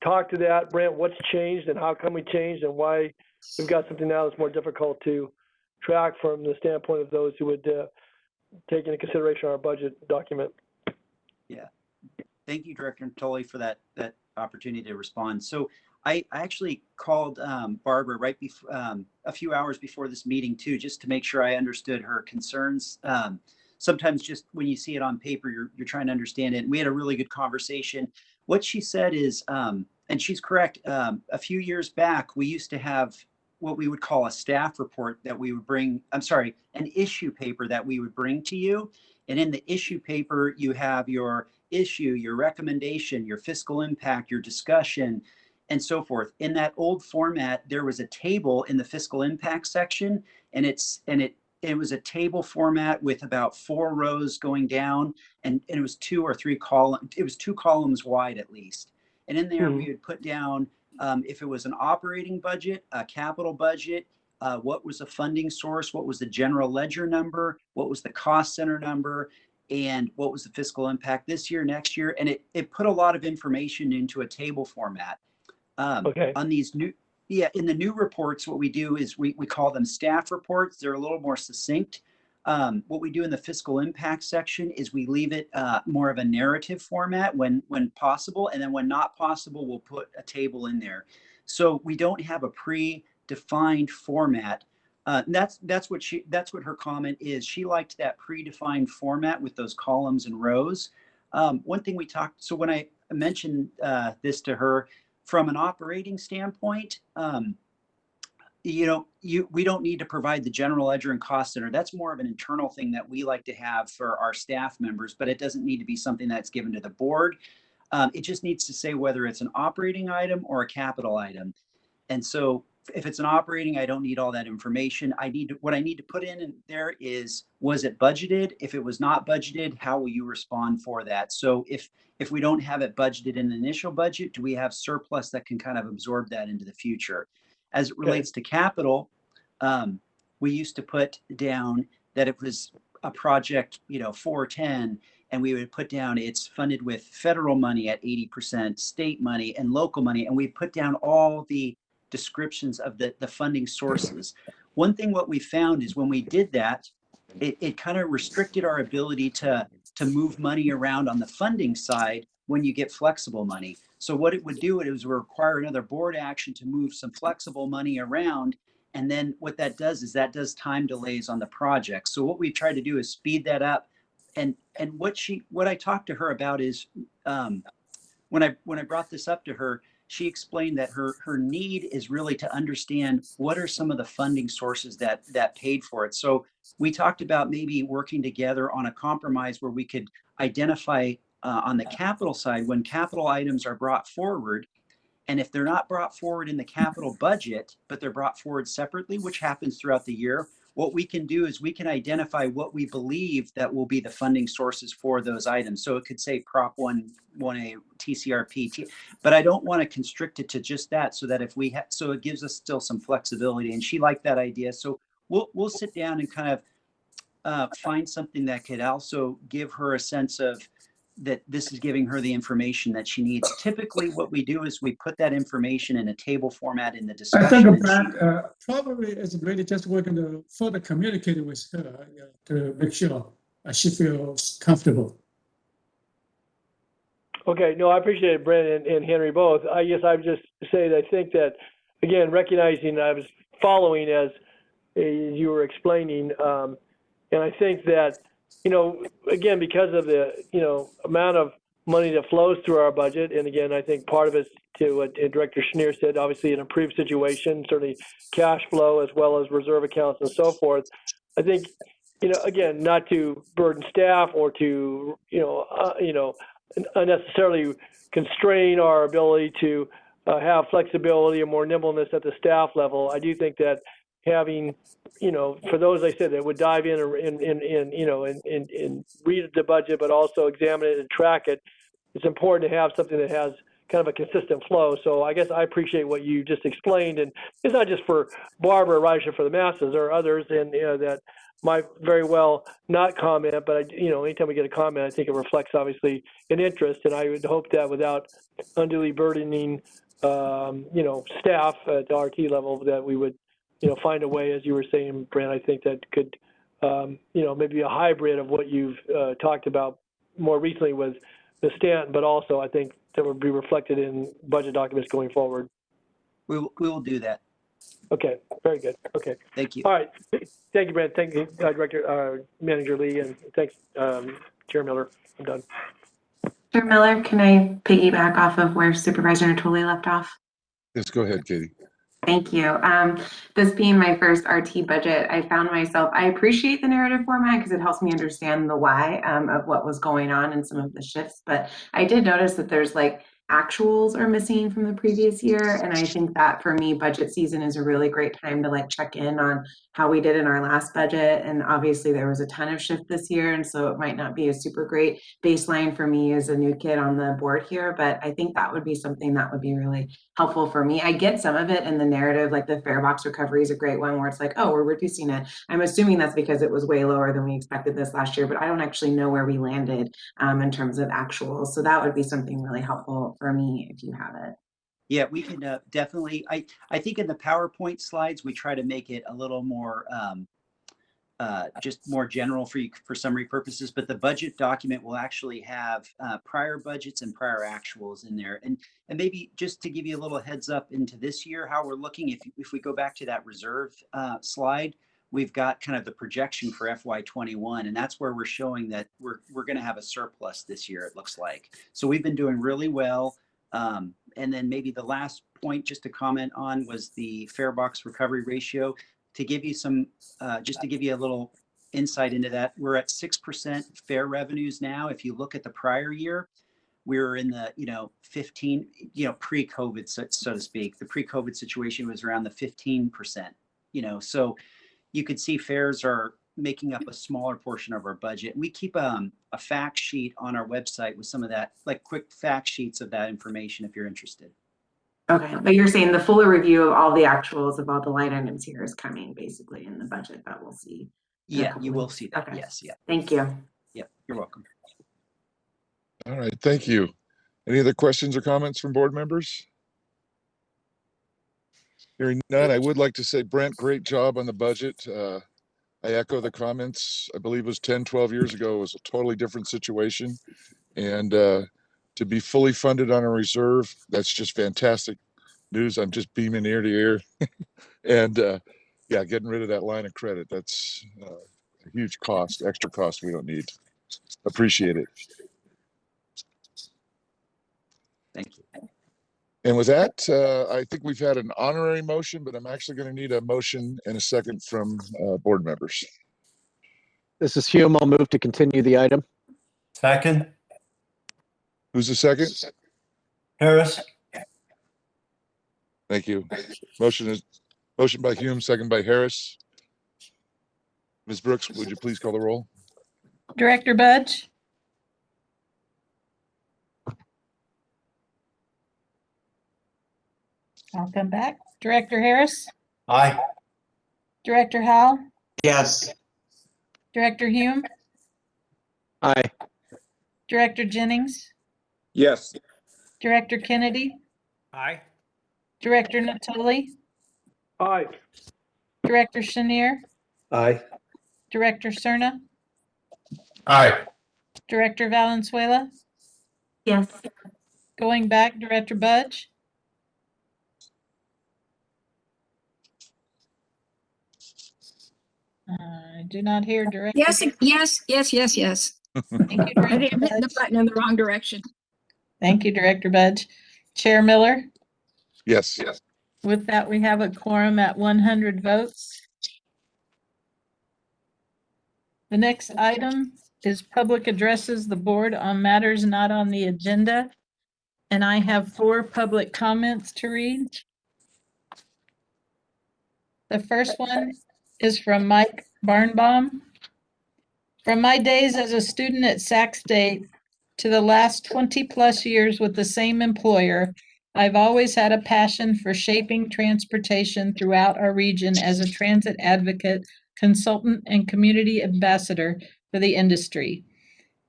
talk to that, Brent? What's changed and how come we changed and why we've got something now that's more difficult to track from the standpoint of those who would take into consideration our budget document? Yeah. Thank you, Director Antoli, for that opportunity to respond. So I actually called Barbara right before, a few hours before this meeting too, just to make sure I understood her concerns. Sometimes just when you see it on paper, you're trying to understand it. And we had a really good conversation. What she said is, and she's correct, a few years back, we used to have what we would call a staff report that we would bring, I'm sorry, an issue paper that we would bring to you. And in the issue paper, you have your issue, your recommendation, your fiscal impact, your discussion, and so forth. In that old format, there was a table in the fiscal impact section, and it was a table format with about 4 rows going down, and it was 2 or 3 columns. It was 2 columns wide at least. And in there, we would put down if it was an operating budget, a capital budget, what was the funding source, what was the general ledger number, what was the cost center number, and what was the fiscal impact this year, next year. And it put a lot of information into a table format. On these new, in the new reports, what we do is we call them staff reports. They're a little more succinct. What we do in the fiscal impact section is we leave it more of a narrative format when possible, and then when not possible, we'll put a table in there. So we don't have a predefined format. That's what her comment is. She liked that predefined format with those columns and rows. One thing we talked, so when I mentioned this to her, from an operating standpoint, we don't need to provide the general ledger and cost center. That's more of an internal thing that we like to have for our staff members, but it doesn't need to be something that's given to the board. It just needs to say whether it's an operating item or a capital item. And so if it's an operating, I don't need all that information. What I need to put in there is, was it budgeted? If it was not budgeted, how will you respond for that? So if we don't have it budgeted in the initial budget, do we have surplus that can kind of absorb that into the future? As it relates to capital, we used to put down that it was a project, 410, and we would put down it's funded with federal money at 80%, state money, and local money, and we put down all the descriptions of the funding sources. One thing what we found is when we did that, it kind of restricted our ability to move money around on the funding side when you get flexible money. So what it would do, it was require another board action to move some flexible money around. And then what that does is that does time delays on the project. So what we tried to do is speed that up. And what I talked to her about is when I brought this up to her, she explained that her need is really to understand what are some of the funding sources that paid for it. So we talked about maybe working together on a compromise where we could identify on the capital side when capital items are brought forward, and if they're not brought forward in the capital budget, but they're brought forward separately, which happens throughout the year, what we can do is we can identify what we believe that will be the funding sources for those items. So it could say Prop 1A, TCRP, but I don't want to constrict it to just that, so that if we have, so it gives us still some flexibility. And she liked that idea. So we'll sit down and kind of find something that could also give her a sense of that this is giving her the information that she needs. Typically what we do is we put that information in a table format in the discussion. I think Brad probably is really just working to further communicate with her to make sure she feels comfortable. Okay, no, I appreciate it, Brent and Henry both. I guess I would just say that I think that, again, recognizing I was following as you were explaining, and I think that, again, because of the, amount of money that flows through our budget, and again, I think part of it, to what Director Schneer said, obviously an improved situation, certainly cash flow as well as reserve accounts and so forth. I think, again, not to burden staff or to, unnecessarily constrain our ability to have flexibility or more nimbleness at the staff level. I do think that having, for those I said that would dive in and read the budget, but also examine it and track it, it's important to have something that has kind of a consistent flow. So I guess I appreciate what you just explained, and it's not just for Barbara, right, for the masses. There are others, and that might very well not comment, but anytime we get a comment, I think it reflects obviously an interest, and I would hope that without unduly burdening, staff at the RT level, that we would, find a way, as you were saying, Brent. I think that could, maybe a hybrid of what you've talked about more recently with the Stanton, but also I think that would be reflected in budget documents going forward. We will do that. Okay, very good. Okay. Thank you. All right. Thank you, Brent. Thank you, Director, Manager Lee, and thanks, Chair Miller. I'm done. Chair Miller, can I piggyback off of where Supervisor Natoli left off? Yes, go ahead, Katie. Thank you. This being my first RT budget, I found myself, I appreciate the narrative format because it helps me understand the why of what was going on and some of the shifts. But I did notice that there's like actuals are missing from the previous year. And I think that for me, budget season is a really great time to like check in on how we did in our last budget. And obviously there was a ton of shift this year. And so it might not be a super great baseline for me as a new kid on the board here, but I think that would be something that would be really helpful for me. I get some of it in the narrative, like the fare box recovery is a great one where it's like, oh, we're reducing it. I'm assuming that's because it was way lower than we expected this last year, but I don't actually know where we landed in terms of actuals. So that would be something really helpful for me if you have it. Yeah, we can definitely, I think in the PowerPoint slides, we try to make it a little more, just more general for summary purposes, but the budget document will actually have prior budgets and prior actuals in there. And maybe just to give you a little heads up into this year, how we're looking, if we go back to that reserve slide, we've got kind of the projection for FY21, and that's where we're showing that we're going to have a surplus this year, it looks like. So we've been doing really well. And then maybe the last point just to comment on was the fare box recovery ratio. To give you some, just to give you a little insight into that, we're at 6% fare revenues now. If you look at the prior year, we were in the, 15, pre-COVID, so to speak. The pre-COVID situation was around the 15%, so you could see fares are making up a smaller portion of our budget. We keep a fact sheet on our website with some of that, like quick fact sheets of that information if you're interested. Okay, but you're saying the fuller review of all the actuals of all the line items here is coming basically in the budget that we'll see. Yeah, you will see that. Okay. Yes. Yeah. Thank you. Yeah, you're welcome. All right, thank you. Any other questions or comments from board members? Hearing none, I would like to say, Brent, great job on the budget. I echo the comments. I believe it was 10, 12 years ago. It was a totally different situation. And to be fully funded on a reserve, that's just fantastic news. I'm just beaming ear to ear. And yeah, getting rid of that line of credit, that's a huge cost, extra cost we don't need. Appreciate it. Thank you. And with that, I think we've had an honorary motion, but I'm actually going to need a motion and a second from board members. This is Hume. I'll move to continue the item. Second. Who's the second? Harris. Thank you. Motion by Hume, second by Harris. Ms. Brooks, would you please call the roll? Director Budge? I'll come back. Director Harris? Aye. Director Howell? Yes. Director Hume? Aye. Director Jennings? Yes. Director Kennedy? Aye. Director Natoli? Aye. Director Chenier? Aye. Director Cerna? Aye. Director Valenzuela? Yes. Going back, Director Budge? I do not hear Director. Yes. Thank you, Thank you, I Director didn't hit the Budge. button in the wrong direction. Thank you, Director Budge. Chair Miller? Yes. With that, we have a quorum at 100 votes. The next item is public addresses the board on matters not on the agenda. And I have 4 public comments to read. The first one is from Mike Barnbaum. From my days as a student at Sac State to the last 20 plus years with the same employer, I've always had a passion for shaping transportation throughout our region as a transit advocate, consultant, and community ambassador for the industry.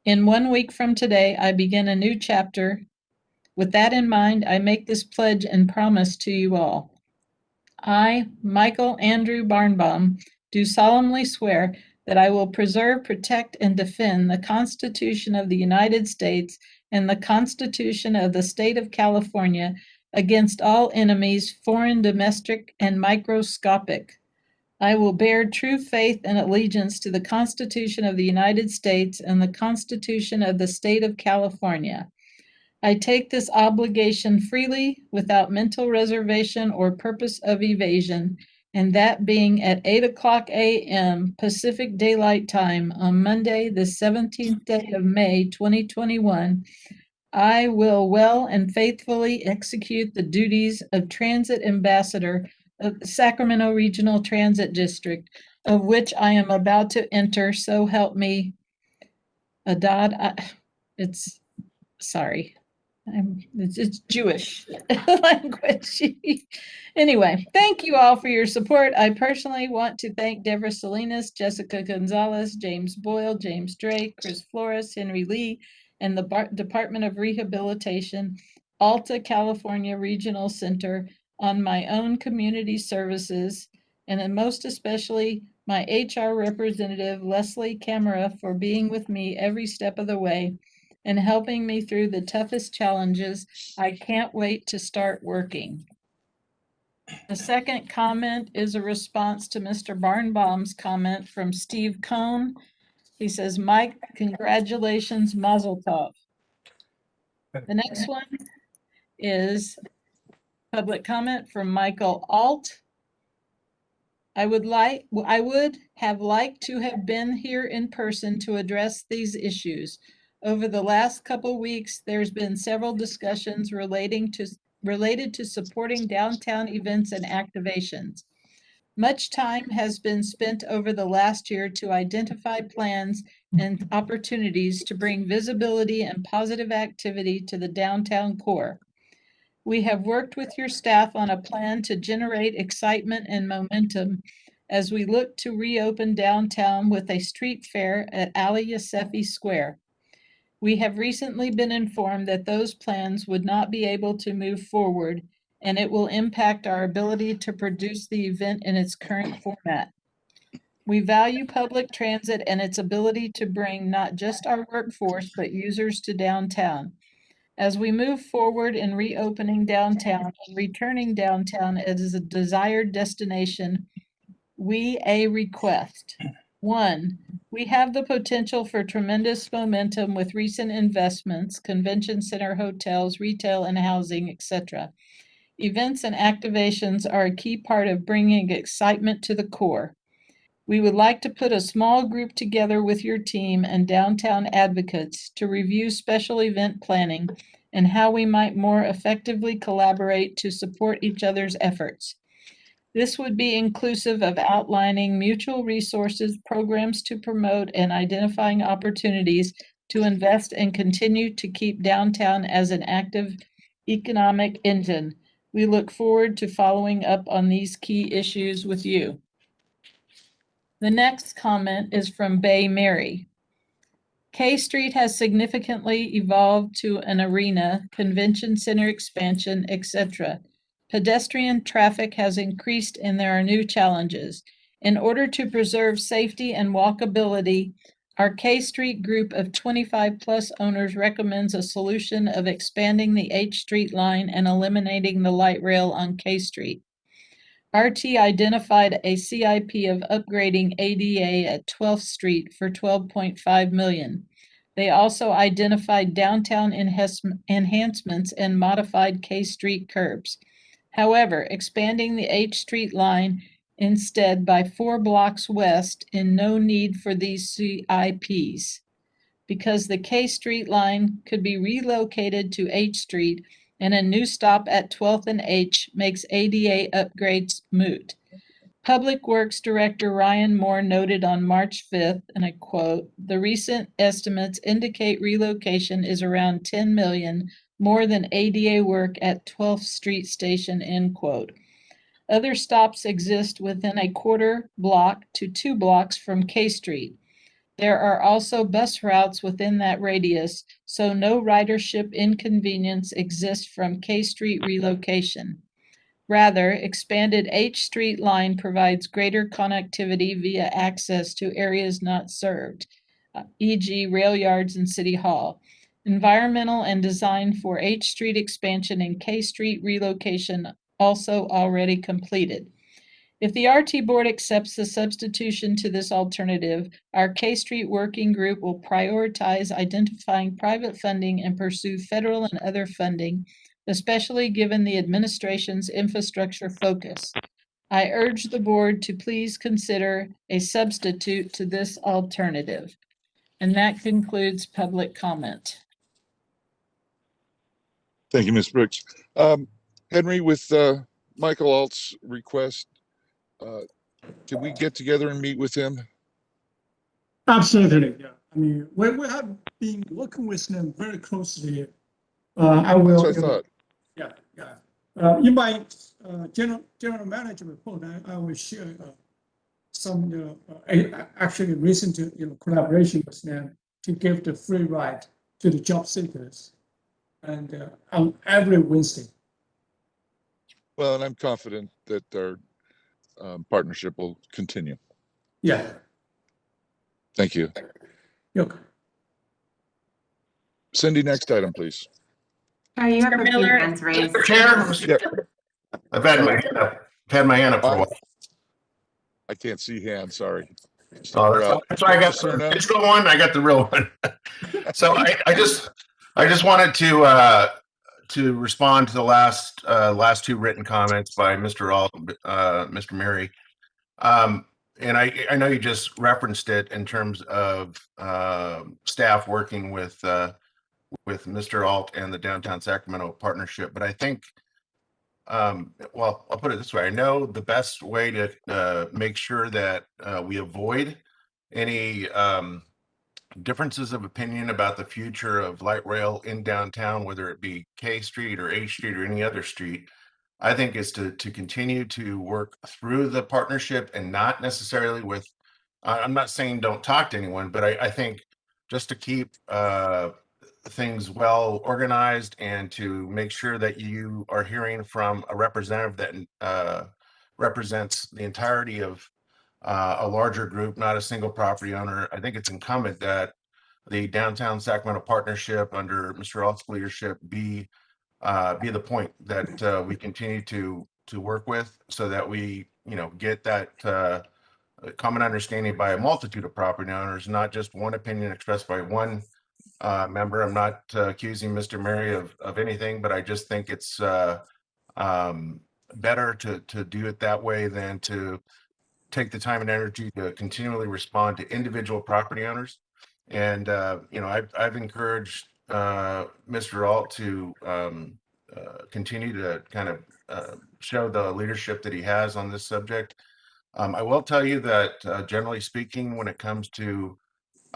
In 1 week from today, I begin a new chapter. With that in mind, I make this pledge and promise to you all. I, Michael Andrew Barnbaum, do solemnly swear that I will preserve, protect, and defend the Constitution of the United States and the Constitution of the State of California against all enemies, foreign, domestic, and microscopic. I will bear true faith and allegiance to the Constitution of the United States and the Constitution of the State of California. I take this obligation freely, without mental reservation or purpose of evasion, and that being at 8:00 a.m. Pacific Daylight Time on Monday, the 17th day of May, 2021, I will well and faithfully execute the duties of Transit Ambassador of the Sacramento Regional Transit District, of which I am about to enter, so help me. It's Jewish language. Anyway, thank you all for your support. I personally want to thank Deborah Salinas, Jessica Gonzalez, James Boyle, James Drake, Chris Flores, Henry Lee, and the Department of Rehabilitation, Alta California Regional Center, on my own community services, and then most especially my HR representative, Leslie Camera, for being with me every step of the way and helping me through the toughest challenges. I can't wait to start working. The second comment is a response to Mr. Barnbaum's comment from Steve Cohn. He says, Mike, congratulations, Mazel Tov. The next one is public comment from Michael Alt. I would have liked to have been here in person to address these issues. Over the last couple weeks, there's been several discussions related to supporting downtown events and activations. Much time has been spent over the last year to identify plans and opportunities to bring visibility and positive activity to the downtown core. We have worked with your staff on a plan to generate excitement and momentum as we look to reopen downtown with a street fair at Ali Yosefi Square. We have recently been informed that those plans would not be able to move forward, and it will impact our ability to produce the event in its current format. We value public transit and its ability to bring not just our workforce, but users to downtown. As we move forward in reopening downtown and returning downtown as a desired destination, we request. 1, we have the potential for tremendous momentum with recent investments, convention center, hotels, retail and housing, etc. Events and activations are a key part of bringing excitement to the core. We would like to put a small group together with your team and downtown advocates to review special event planning and how we might more effectively collaborate to support each other's efforts. This would be inclusive of outlining mutual resources, programs to promote, and identifying opportunities to invest and continue to keep downtown as an active economic engine. We look forward to following up on these key issues with you. The next comment is from Bay Mary. K Street has significantly evolved to an arena, convention center expansion, etc. Pedestrian traffic has increased and there are new challenges. In order to preserve safety and walkability, our K Street group of 25 plus owners recommends a solution of expanding the H Street line and eliminating the light rail on K Street. RT identified a CIP of upgrading ADA at 12th Street for $12.5 million. They also identified downtown enhancements and modified K Street curbs. However, expanding the H Street line instead by 4 blocks west in no need for these CIPs, because the K Street line could be relocated to H Street and a new stop at 12th and H makes ADA upgrades moot. Public Works Director Ryan Moore noted on March 5th, and I quote, "The recent estimates indicate relocation is around $10 million more than ADA work at 12th Street Station," end quote. Other stops exist within a quarter block to 2 blocks from K Street. There are also bus routes within that radius, so no ridership inconvenience exists from K Street relocation. Rather, expanded H Street line provides greater connectivity via access to areas not served, e.g. rail yards and City Hall. Environmental and design for H Street expansion and K Street relocation also already completed. If the RT Board accepts the substitution to this alternative, our K Street Working Group will prioritize identifying private funding and pursue federal and other funding, especially given the administration's infrastructure focus. I urge the board to please consider a substitute to this alternative. And that concludes public comment. Thank you, Ms. Brooks. Henry, with Michael Alt's request, can we get together and meet with him? Absolutely, yeah. I mean, we have been working with them very closely. I will. That's what I thought. Yeah. In my general manager report, I will share some actually recent collaboration with them to give the free ride to the job seekers, and on every Wednesday. Well, and I'm confident that our partnership will continue. Yeah. Thank you. Okay. Cindy, next item, please. You have a few Miller. hands raised. Mr. Chair, I've had my hand up for a while. I can't see hands, sorry. Oh, that's why I got the digital one. I got the real one. So I just wanted to respond to the last two written comments by Mr. Alt, Mr. Mary. And I know you just referenced it in terms of staff working with Mr. Alt and the Downtown Sacramento Partnership, but I think, well, I'll put it this way. I know the best way to make sure that we avoid any differences of opinion about the future of light rail in downtown, whether it be K Street or H Street or any other street, I think is to continue to work through the partnership and not necessarily with, I'm not saying don't talk to anyone, but I think just to keep things well organized and to make sure that you are hearing from a representative that represents the entirety of a larger group, not a single property owner. I think it's incumbent that the Downtown Sacramento Partnership under Mr. Alt's leadership be the point that we continue to work with, so that we get that common understanding by a multitude of property owners, not just one opinion expressed by one member. I'm not accusing Mr. Mary of anything, but I just think it's better to do it that way than to take the time and energy to continually respond to individual property owners. And I've encouraged Mr. Alt to continue to kind of show the leadership that he has on this subject. I will tell you that generally speaking, when it comes to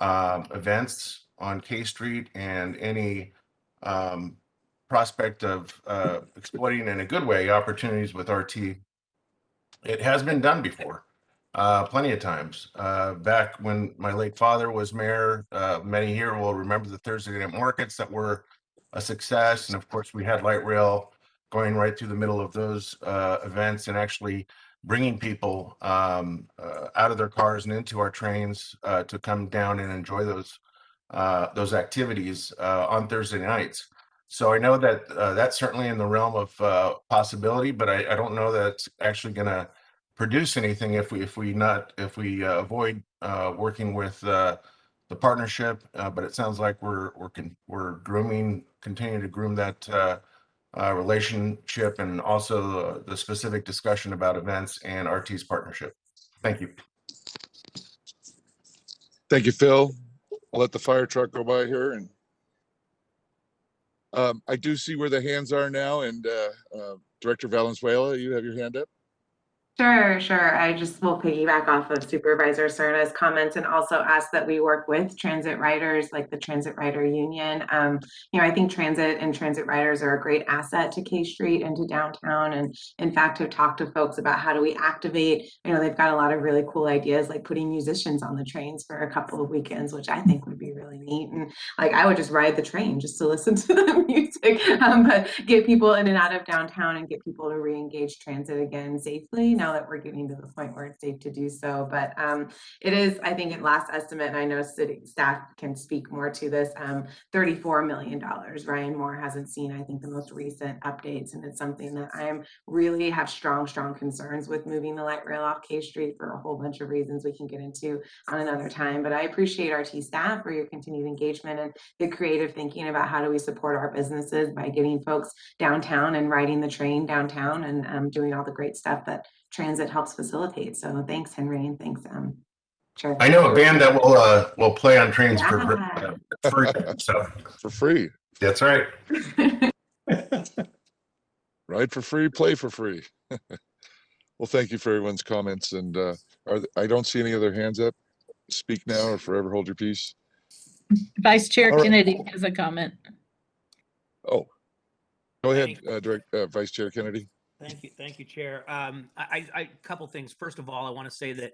events on K Street and any prospect of exploiting in a good way opportunities with RT, it has been done before. Plenty of times. Back when my late father was mayor, many here will remember the Thursday night markets that were a success. And of course, we had light rail going right through the middle of those events and actually bringing people out of their cars and into our trains to come down and enjoy those activities on Thursday nights. So I know that that's certainly in the realm of possibility, but I don't know that it's actually going to produce anything if we avoid working with the partnership. But it sounds like we're continuing to groom that relationship, and also the specific discussion about events and RT's partnership. Thank you. Thank you, Phil. I'll let the fire truck go by here, and I do see where the hands are now. And Director Valenzuela, you have your hand up. Sure. I just will piggyback off of Supervisor Serna's comments and also ask that we work with transit riders, like the Transit Rider Union. I think transit and transit riders are a great asset to K Street and to downtown. And in fact, have talked to folks about how do we activate, they've got a lot of really cool ideas, like putting musicians on the trains for a couple of weekends, which I think would be really neat. And I would just ride the train just to listen to the music, but get people in and out of downtown and get people to re-engage transit again safely. now that we're getting to the point where it's safe to do so. But it is, I think, at last estimate, and I know city staff can speak more to this, $34 million. Ryan Moore hasn't seen, I think, the most recent updates, and it's something that I am really have strong concerns with moving the light rail off K Street for a whole bunch of reasons we can get into on another time. But I appreciate RT staff for your continued engagement and the creative thinking about how do we support our businesses by getting folks downtown and riding the train downtown and doing all the great stuff that transit helps facilitate. So thanks, Henry, and thanks, Chair. I know a band that will play on trains for free. So For free. That's right. Ride for free, play for free. Well, thank you for everyone's comments. And I don't see any other hands up. Speak now or forever hold your peace. Vice Chair All right. Kennedy has a comment. Oh, go ahead, Vice Chair Kennedy. Thank you, Chair. A couple things. First of all, I want to say that,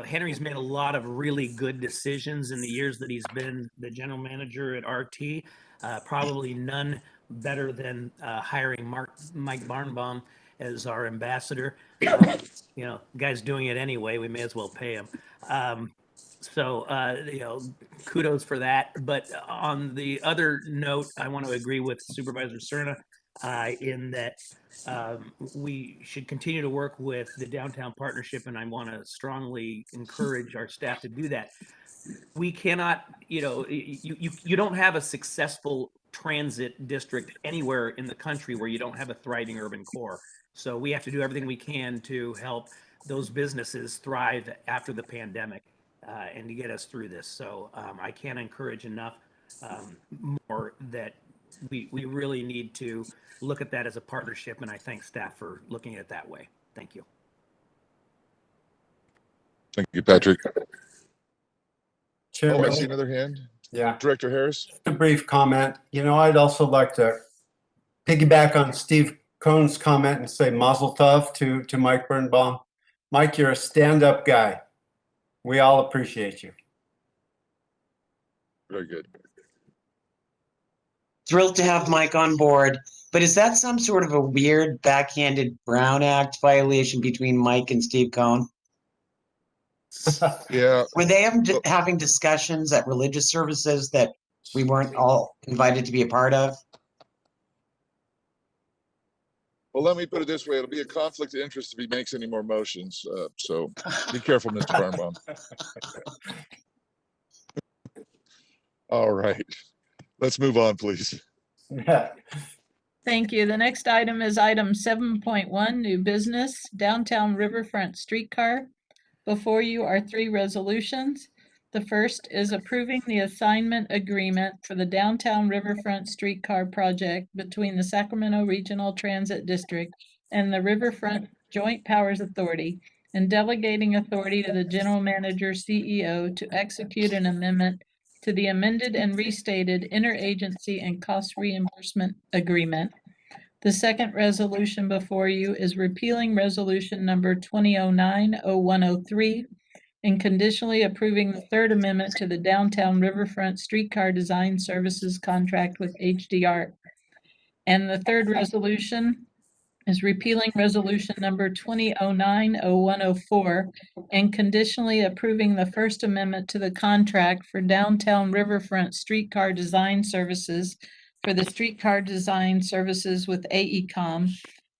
Henry's made a lot of really good decisions in the years that he's been the general manager at RT. Probably none better than hiring Mike Barnbaum as our ambassador. Guy's doing it anyway. We may as well pay him. Kudos for that. But on the other note, I want to agree with Supervisor Cerna in that we should continue to work with the downtown partnership, and I want to strongly encourage our staff to do that. We cannot, you don't have a successful transit district anywhere in the country where you don't have a thriving urban core. So we have to do everything we can to help those businesses thrive after the pandemic and to get us through this. So I can't encourage enough more that we really need to look at that as a partnership, and I thank staff for looking at it that way. Thank you. Thank you, Patrick. Chair, I see another hand. Yeah. Director Harris. Just a brief comment. I'd also like to piggyback on Steve Cohn's comment and say mazel tov to Mike Birnbaum. Mike, you're a stand-up guy. We all appreciate you. Very good. Thrilled to have Mike on board, but is that some sort of a weird backhanded Brown Act violation between Mike and Steve Cohn? Yeah. Were they having discussions at religious services that we weren't all invited to be a part of? Well, let me put it this way. It'll be a conflict of interest if he makes any more motions. So be careful, Mr. Barnbaum. All right. Let's move on, please. Thank you. The next item is item 7.1, new business, downtown riverfront streetcar. Before you are 3 resolutions. The first is approving the assignment agreement for the downtown riverfront streetcar project between the Sacramento Regional Transit District and the Riverfront Joint Powers Authority, and delegating authority to the general manager CEO to execute an amendment to the amended and restated interagency and cost reimbursement agreement. The second resolution before you is repealing resolution number 2009-0103 and conditionally approving the third amendment to the downtown riverfront streetcar design services contract with HDR. And the third resolution is repealing resolution number 2009-0104 and conditionally approving the first amendment to the contract for downtown riverfront streetcar design services for the streetcar design services with AECom.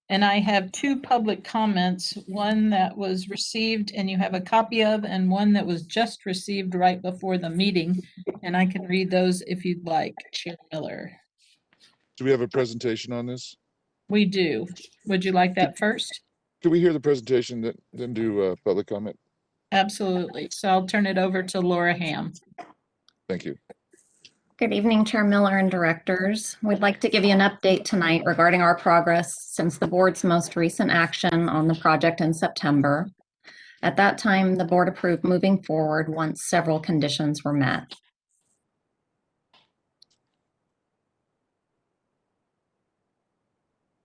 And I have 2 public comments, one that was received and you have a copy of, and one that was just received right before the meeting. And I can read those if you'd like, Chair Miller. Do we have a presentation on this? We do. Would you like that first? Could we hear the presentation, then do public comment? Absolutely. So I'll turn it over to Laura Ham. Thank you. Good evening, Chair Miller and directors. We'd like to give you an update tonight regarding our progress since the board's most recent action on the project in September. At that time, the board approved moving forward once several conditions were met.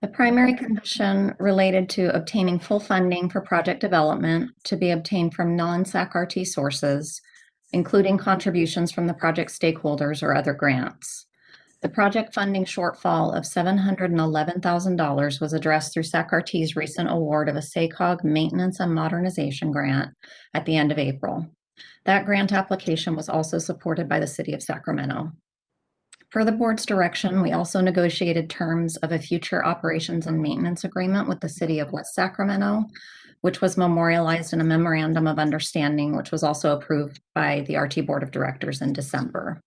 The primary condition related to obtaining full funding for project development to be obtained from non-SAC-RT sources, including contributions from the project stakeholders or other grants. The project funding shortfall of $711,000 was addressed through SACRT's recent award of a SACOG Maintenance and Modernization Grant at the end of April. That grant application was also supported by the City of Sacramento. Per the board's direction, we also negotiated terms of a future operations and maintenance agreement with the City of West Sacramento, which was memorialized in a memorandum of understanding, which was also approved by the RT Board of Directors in December.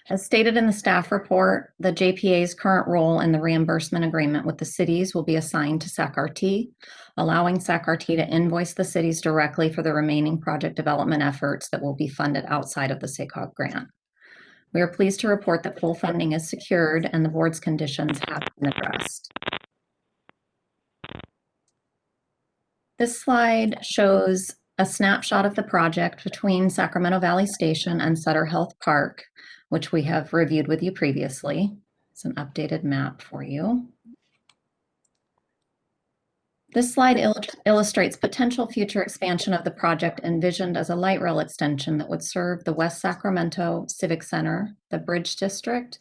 As stated in the staff report, the JPA's current role in the reimbursement agreement with the cities will be assigned to SACRT, allowing SACRT to invoice the cities directly for the remaining project development efforts that will be funded outside of the SACOG grant. We are pleased to report that full funding is secured and the board's conditions have been addressed. This slide shows a snapshot of the project between Sacramento Valley Station and Sutter Health Park, which we have reviewed with you previously. It's an updated map for you. This slide illustrates potential future expansion of the project envisioned as a light rail extension that would serve the West Sacramento Civic Center, the Bridge District,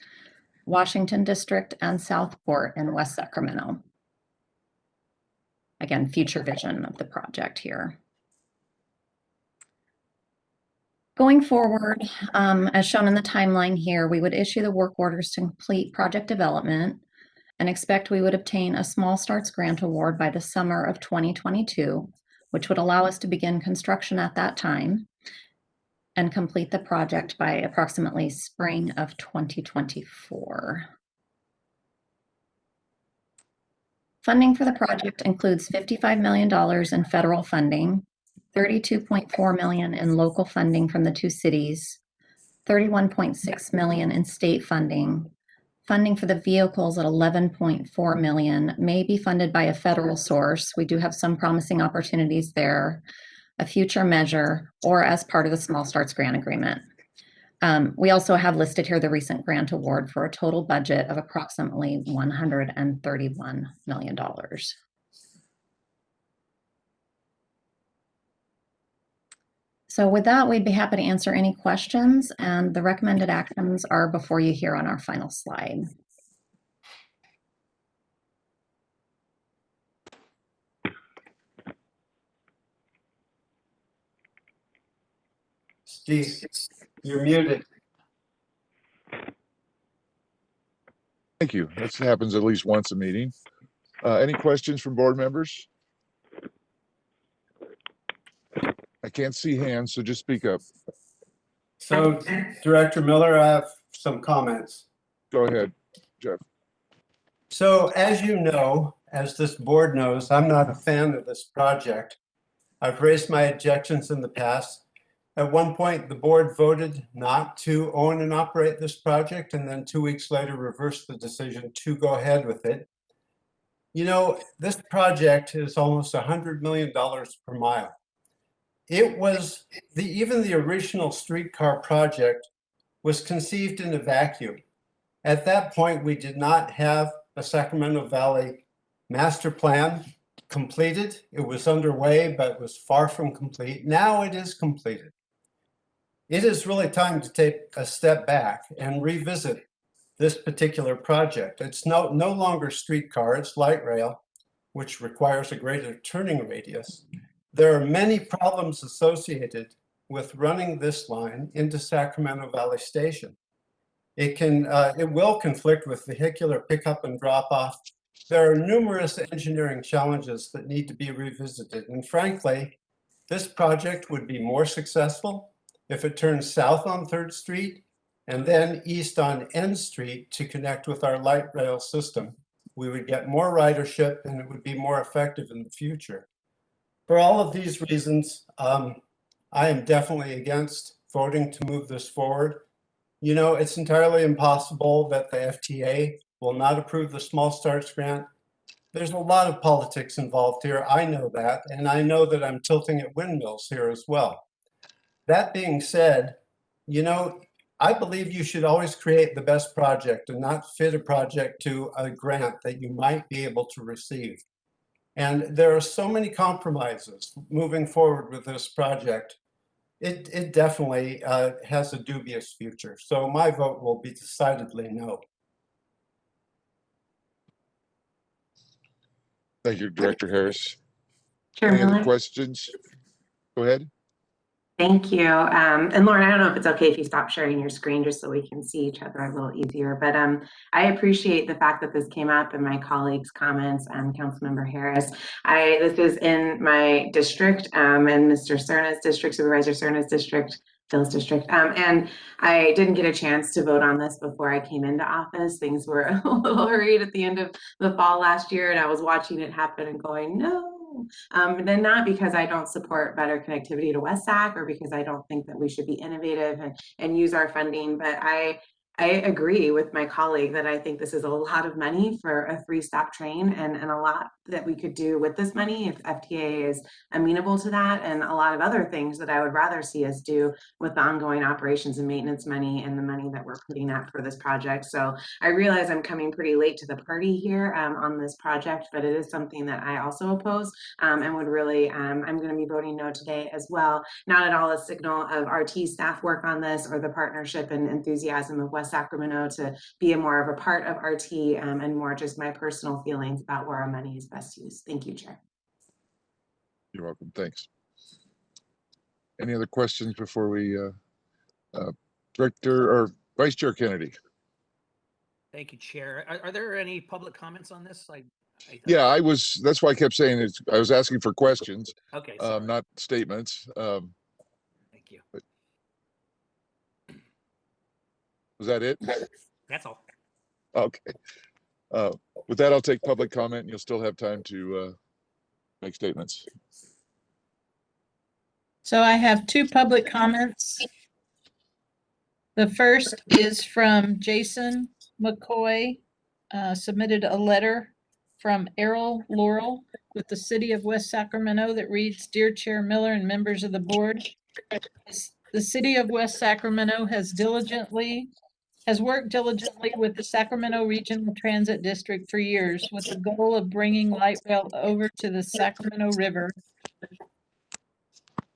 Washington District, and Southport in West Sacramento. Again, future vision of the project here. Going forward, as shown in the timeline here, we would issue the work orders to complete project development and expect we would obtain a small starts grant award by the summer of 2022, which would allow us to begin construction at that time and complete the project by approximately spring of 2024. Funding for the project includes $55 million in federal funding, $32.4 million in local funding from the two cities, $31.6 million in state funding. Funding for the vehicles at $11.4 million may be funded by a federal source. We do have some promising opportunities there, a future measure, or as part of the Small Starts Grant Agreement. We also have listed here the recent grant award for a total budget of approximately $131 million. So with that, we'd be happy to answer any questions, and the recommended actions are before you here on our final slide. Steve, you're muted. Thank you. That happens at least once a meeting. Any questions from board members? I can't see hands, so just speak up. So, Director Miller, I have some comments. Go ahead, Jeff. So, as you know, as this board knows, I'm not a fan of this project. I've raised my objections in the past. At one point, the board voted not to own and operate this project, and then 2 weeks later reversed the decision to go ahead with it. You know, this project is almost $100 million per mile. It was even the original streetcar project was conceived in a vacuum. At that point, we did not have a Sacramento Valley master plan completed. It was underway, but was far from complete. Now it is completed. It is really time to take a step back and revisit this particular project. It's no longer streetcar, it's light rail, which requires a greater turning radius. There are many problems associated with running this line into Sacramento Valley Station. It will conflict with vehicular pickup and drop off. There are numerous engineering challenges that need to be revisited. And frankly, this project would be more successful if it turns south on 3rd Street and then east on N Street to connect with our light rail system. We would get more ridership and it would be more effective in the future. For all of these reasons, I am definitely against voting to move this forward. You know, it's entirely impossible that the FTA will not approve the Small Starts Grant. There's a lot of politics involved here. I know that, and I know that I'm tilting at windmills here as well. That being said, you know, I believe you should always create the best project and not fit a project to a grant that you might be able to receive. And there are so many compromises moving forward with this project. it definitely has a dubious future. So my vote will be decidedly no. Thank you, Director Harris. Chair Any other Miller? questions? Go ahead. Thank you. And Lauren, I don't know if it's okay if you stop sharing your screen just so we can see each other a little easier, but I appreciate the fact that this came up in my colleagues' comments, Councilmember Harris. This is in my district and Mr. Cerna's district, Supervisor Cerna's district, Phil's district. And I didn't get a chance to vote on this before I came into office. Things were a little hurried at the end of the fall last year, and I was watching it happen and going, no. Then not because I don't support better connectivity to West Sac or because I don't think that we should be innovative and use our funding, but I agree with my colleague that I think this is a lot of money for a 3-stop train and a lot that we could do with this money if FTA is amenable to that, and a lot of other things that I would rather see us do with the ongoing operations and maintenance money and the money that we're putting out for this project. So I realize I'm coming pretty late to the party here on this project, but it is something that I also oppose and would really, I'm going to be voting no today as well. Not at all a signal of RT staff work on this or the partnership and enthusiasm of West Sacramento to be more of a part of RT and more just my personal feelings about where our money is best used. Thank you, Chair. You're welcome. Thanks. Any other questions before we, Director or Vice Chair Kennedy? Thank you, Chair. Are there any public comments on this? Yeah, that's why I kept saying I was asking for questions. Okay, not statements. Thank you. Was that it? That's all. Okay. With that, I'll take public comment and you'll still have time to make statements. So I have 2 public comments. The first is from Jason McCoy, submitted a letter from Errol Laurel with the City of West Sacramento that reads, "Dear Chair Miller and members of the board, the City of West Sacramento has worked diligently with the Sacramento Regional Transit District for years with the goal of bringing light rail over to the Sacramento River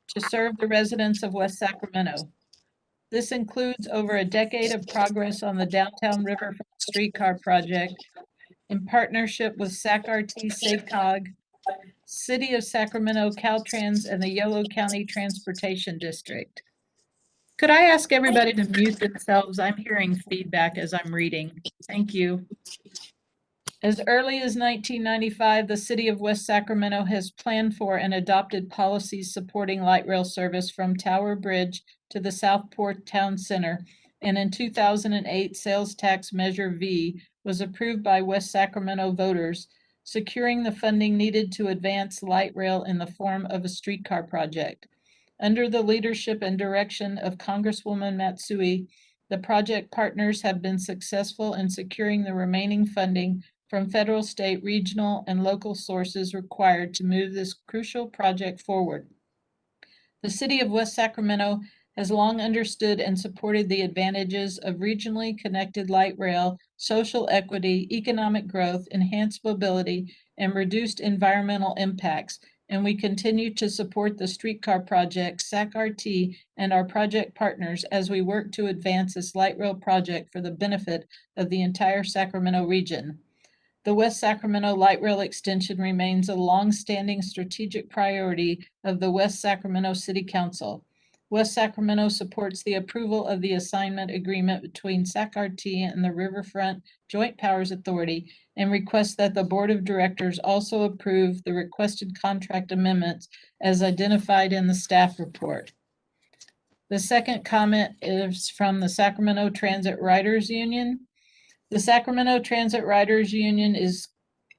to serve the residents of West Sacramento. This includes over a decade of progress on the downtown riverfront streetcar project in partnership with SacRT, SACOG, City of Sacramento, Caltrans, and the Yolo County Transportation District." Could I ask everybody to mute themselves? I'm hearing feedback as I'm reading. Thank you. As early as 1995, the City of West Sacramento has planned for and adopted policies supporting light rail service from Tower Bridge to the Southport Town Center. And in 2008, Sales Tax Measure V was approved by West Sacramento voters, securing the funding needed to advance light rail in the form of a streetcar project. Under the leadership and direction of Congresswoman Matsui, the project partners have been successful in securing the remaining funding from federal, state, regional, and local sources required to move this crucial project forward. The City of West Sacramento has long understood and supported the advantages of regionally connected light rail, social equity, economic growth, enhanced mobility, and reduced environmental impacts, and we continue to support the streetcar project, SacRT, and our project partners as we work to advance this light rail project for the benefit of the entire Sacramento region. The West Sacramento Light Rail Extension remains a long-standing strategic priority of the West Sacramento City Council. West Sacramento supports the approval of the assignment agreement between SacRT and the Riverfront Joint Powers Authority and requests that the Board of Directors also approve the requested contract amendments as identified in the staff report. The second comment is from the Sacramento Transit Riders Union. The Sacramento Transit Riders Union is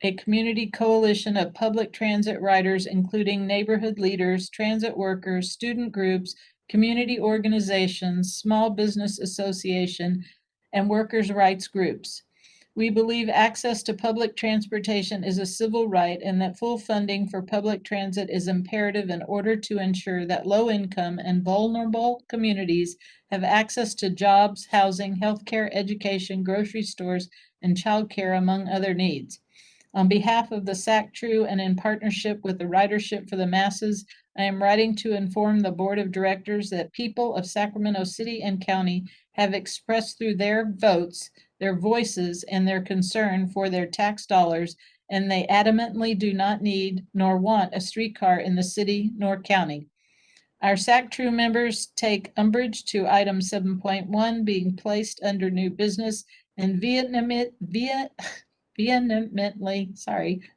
a community coalition of public transit riders, including neighborhood leaders, transit workers, student groups, community organizations, small business association, and workers' rights groups. We believe access to public transportation is a civil right and that full funding for public transit is imperative in order to ensure that low-income and vulnerable communities have access to jobs, housing, healthcare, education, grocery stores, and childcare, among other needs. On behalf of the SAC-TRU and in partnership with the Ridership for the Masses, I am writing to inform the Board of Directors that people of Sacramento City and County have expressed through their votes, their voices, and their concern for their tax dollars, and they adamantly do not need nor want a streetcar in the city nor county. Our SAC-TRU members take umbrage to item 7.1 being placed under new business and vehemently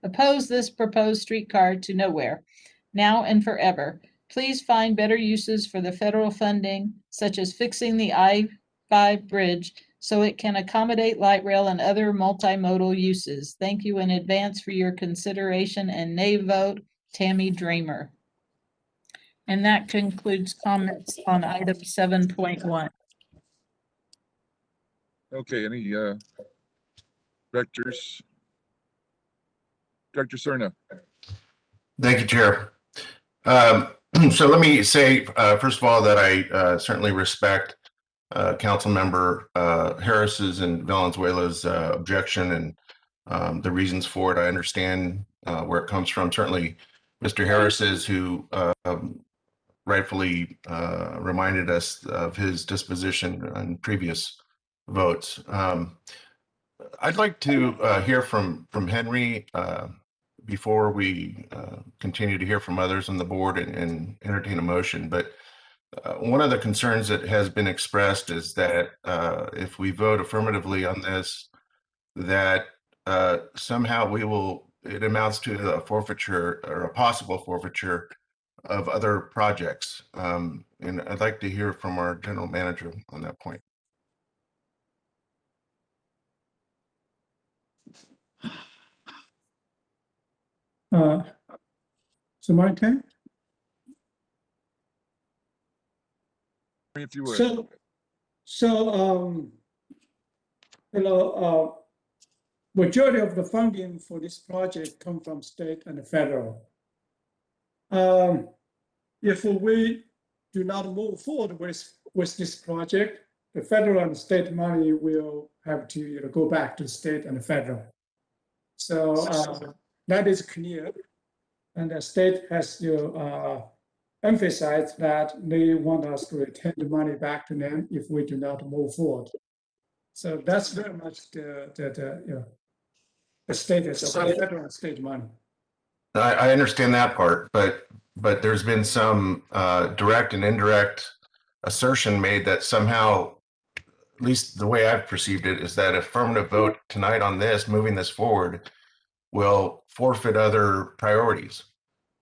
oppose this proposed streetcar to nowhere, now and forever. Please find better uses for the federal funding, such as fixing the I-5 bridge so it can accommodate light rail and other multimodal uses. Thank you in advance for your consideration and nay vote, Tammy Dreamer. And that concludes comments on item 7.1. Okay, any directors? Director Cerna. Thank you, Chair. So let me say, first of all, that I certainly respect Council Member Harris's and Valenzuela's objection and the reasons for it. I understand where it comes from. Certainly, Mr. Harris's, who rightfully reminded us of his disposition on previous votes. I'd like to hear from Henry before we continue to hear from others on the board and entertain a motion. But one of the concerns that has been expressed is that if we vote affirmatively on this, that somehow it amounts to a forfeiture or a possible forfeiture of other projects. And I'd like to hear from our general manager on that point. So my turn? If you would. Majority of the funding for this project come from state and federal. If we do not move forward with this project, the federal and state money will have to go back to state and federal. So that is clear. And the state has to emphasize that they want us to return the money back to them if we do not move forward. So that's very much the status of the federal and state money. I understand that part, but there's been some direct and indirect assertion made that somehow, at least the way I've perceived it, is that affirmative vote tonight on this, moving this forward, will forfeit other priorities.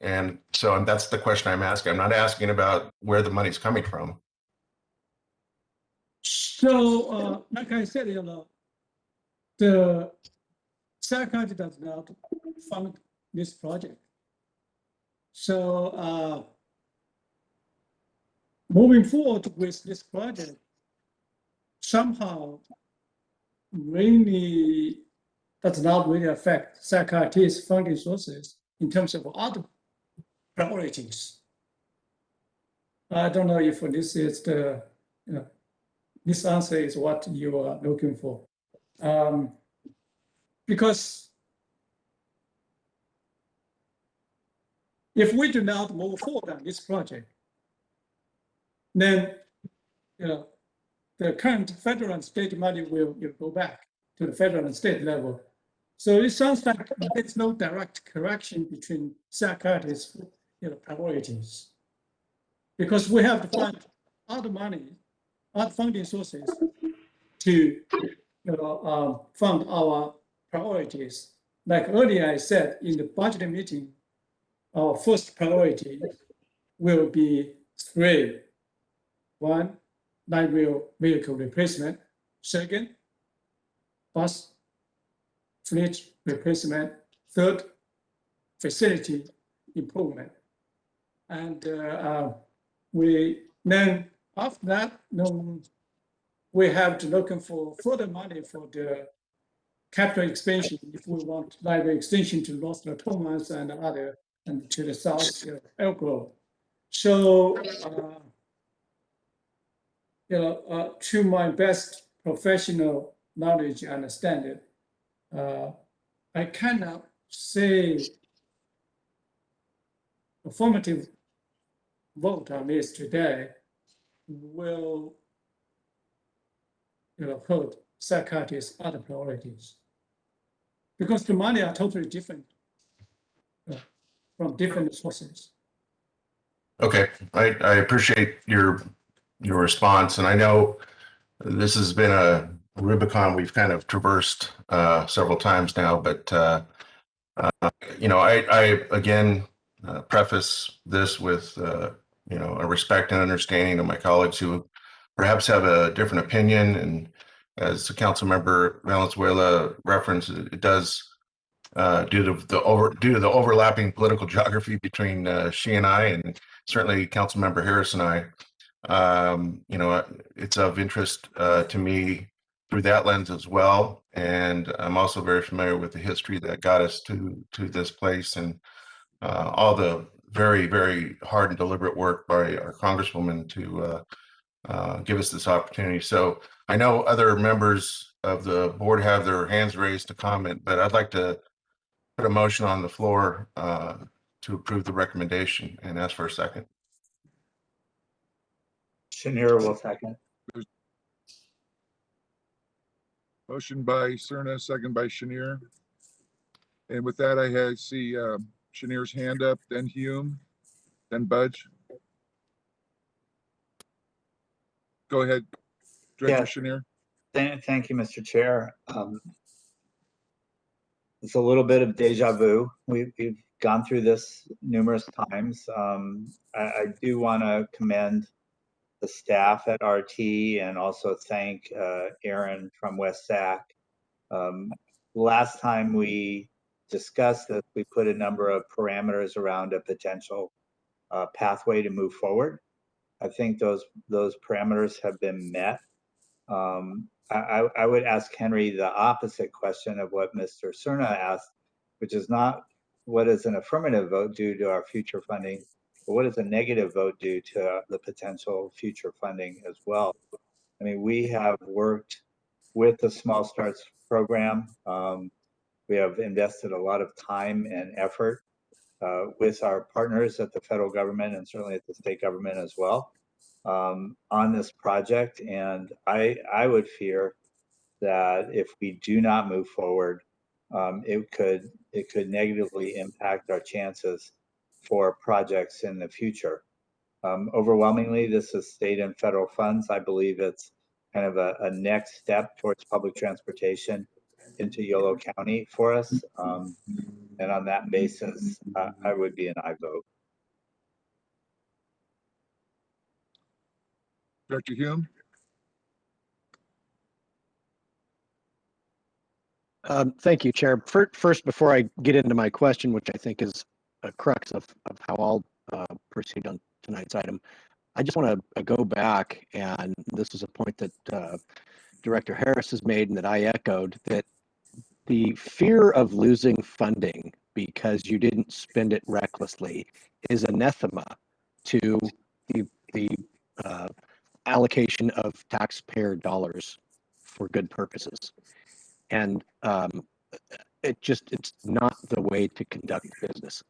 And so that's the question I'm asking. I'm not asking about where the money's coming from. So, like I said, the Sac County does not fund this project. So, moving forward with this project somehow really does not really affect Sac County's funding sources in terms of other priorities. I don't know if this is this answer is what you are looking for. Because if we do not move forward on this project, then the current federal and state money will go back to the federal and state level. So it sounds like there's no direct correction between Sac County's priorities, because we have to find other money, other funding sources to fund our priorities. Like earlier I said in the budget meeting, our first priority will be 3. 1, light rail vehicle replacement. Second, bus fleet replacement. Third, facility improvement. And then after that, we have to look for further money for the capital expansion if we want light rail extension to Los Thomas and other, and to the south, Elk Grove. So, to my best professional knowledge and understanding, I cannot say affirmative vote on this today will hurt psychiatrists' other priorities. Because the money are totally different from different sources. Okay, I appreciate your response, and I know this has been a Rubicon we've kind of traversed several times now, but I again preface this with a respect and understanding of my colleagues who perhaps have a different opinion, and as the council member Valenzuela referenced, it does due to the overlapping political geography between she and I, and certainly council member Harris and I. It's of interest to me through that lens as well. And I'm also very familiar with the history that got us to this place, and all the very, very hard and deliberate work by our congresswoman to give us this opportunity. So I know other members of the board have their hands raised to comment, but I'd like to put a motion on the floor to approve the recommendation and ask for a second. Chenier will second. Motion by Cerna, second by Chenier. And with that, I see Chenier's hand up, then Hume, then Budge. Go ahead, Director Chenier. Thank you, Mr. Chair. It's a little bit of deja vu. We've gone through this numerous times. I do want to commend the staff at RT and also thank Aaron from West Sac. Last time we discussed this, we put a number of parameters around a potential pathway to move forward. I think those parameters have been met. I would ask Henry the opposite question of what Mr. Cerna asked, which is not what does an affirmative vote do to our future funding, but what does a negative vote do to the potential future funding as well? I mean, we have worked with the Small Starts program. We have invested a lot of time and effort with our partners at the federal government and certainly at the state government as well on this project. And I would fear that if we do not move forward, it could negatively impact our chances for projects in the future. Overwhelmingly, this is state and federal funds. I believe it's kind of a next step towards public transportation into Yolo County for us. And on that basis, I would be an aye vote. Director Hume. Thank you, Chair. First, before I get into my question, which I think is a crux of how I'll proceed on tonight's item, I just want to go back, and this is a point that Director Harris has made and that I echoed, that the fear of losing funding because you didn't spend it recklessly is anathema to the allocation of taxpayer dollars for good purposes. And it's not the way to conduct business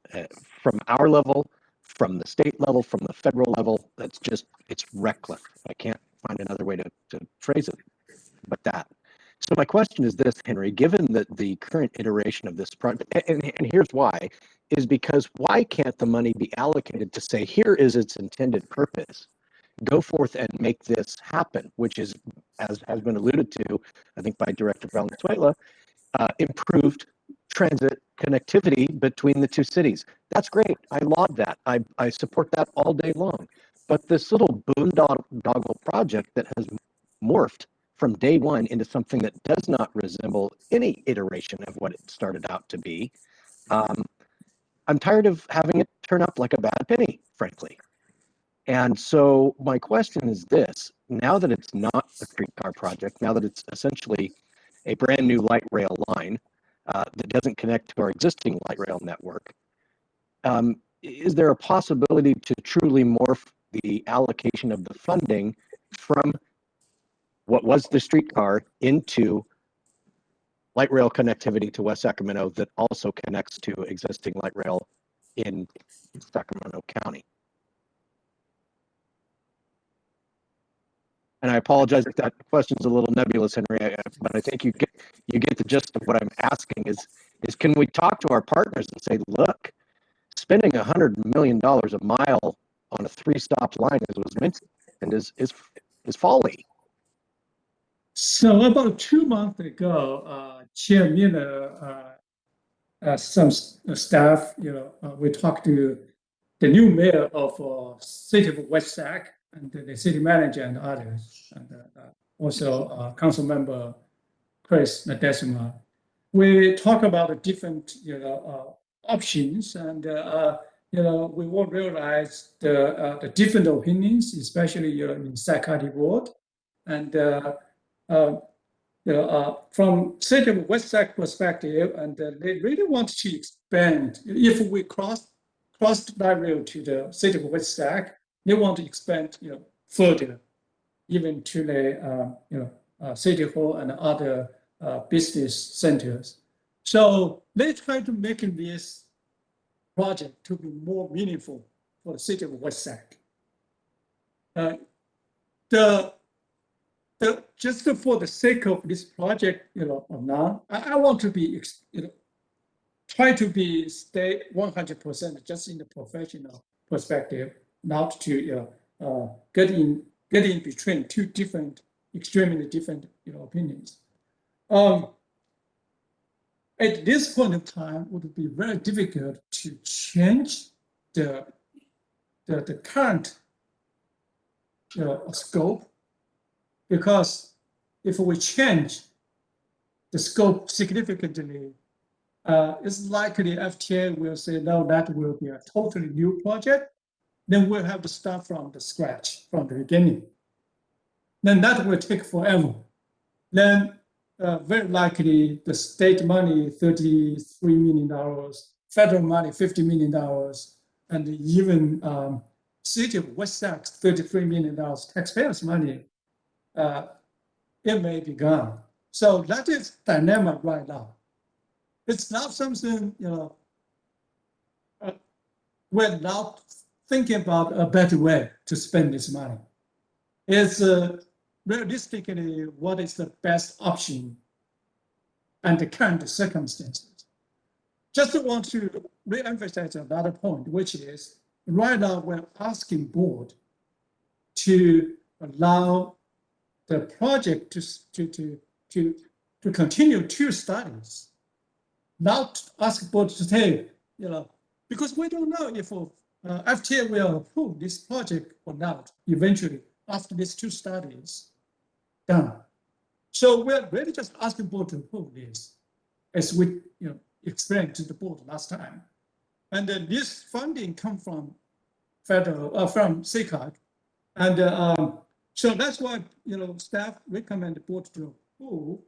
from our level, from the state level, from the federal level. It's reckless. I can't find another way to phrase it but that. So my question is this, Henry, given that the current iteration of this project, and here's why, is because why can't the money be allocated to say, here is its intended purpose, go forth and make this happen, which is, as has been alluded to, I think by Director Valenzuela, improved transit connectivity between the two cities. That's great. I laud that. I support that all day long. But this little boondoggle project that has morphed from day one into something that does not resemble any iteration of what it started out to be, I'm tired of having it turn up like a bad penny, frankly. And so my question is this: now that it's not a streetcar project, now that it's essentially a brand new light rail line that doesn't connect to our existing light rail network, is there a possibility to truly morph the allocation of the funding from what was the streetcar into light rail connectivity to West Sacramento that also connects to existing light rail in Sacramento County. And I apologize if that question's a little nebulous, Henry, but I think you get the gist of what I'm asking is can we talk to our partners and say, look, spending $100 million a mile on a 3-stop line, as was mentioned, is folly. So about 2 months ago, Chair Miller, some staff, we talked to the new mayor of city of West Sac and the city manager and others, and also council member Chris Nadesima. We talk about the different, options, and we will realize the different opinions, especially in Sac Ward, and from city of West Sac perspective, and they really want to expand. If we cross that rail to the city of West Sac, they want to expand, further, even to the city hall and other business centers. So they try to make this project to be more meaningful for the city of West Sac. Just for the sake of this project, now I want to be, try to be stay 100% just in the professional perspective, not to get in between two different, extremely different opinions. At this point of time, it would be very difficult to change the current scope, because if we change the scope significantly, it's likely FTA will say, no, that will be a totally new project. Then we'll have to start from the scratch, from the beginning. Then that will take forever. Then very likely the state money, $33 million, federal money, $50 million, and even city of West Sac, $33 million taxpayers' money, it may be gone. So that is dynamic right now. It's not something, we're not thinking about a better way to spend this money. It's realistically what is the best option and the current circumstances. Just want to re-emphasize another point, which is right now we're asking board to allow the project to continue 2 studies, not ask board to say, because we don't know if FTA will approve this project or not eventually after these 2 studies done. So we're really just asking board to approve this, as we explained to the board last time. And then this funding comes from federal, from SACOG, and so that's why staff recommend the board to approve.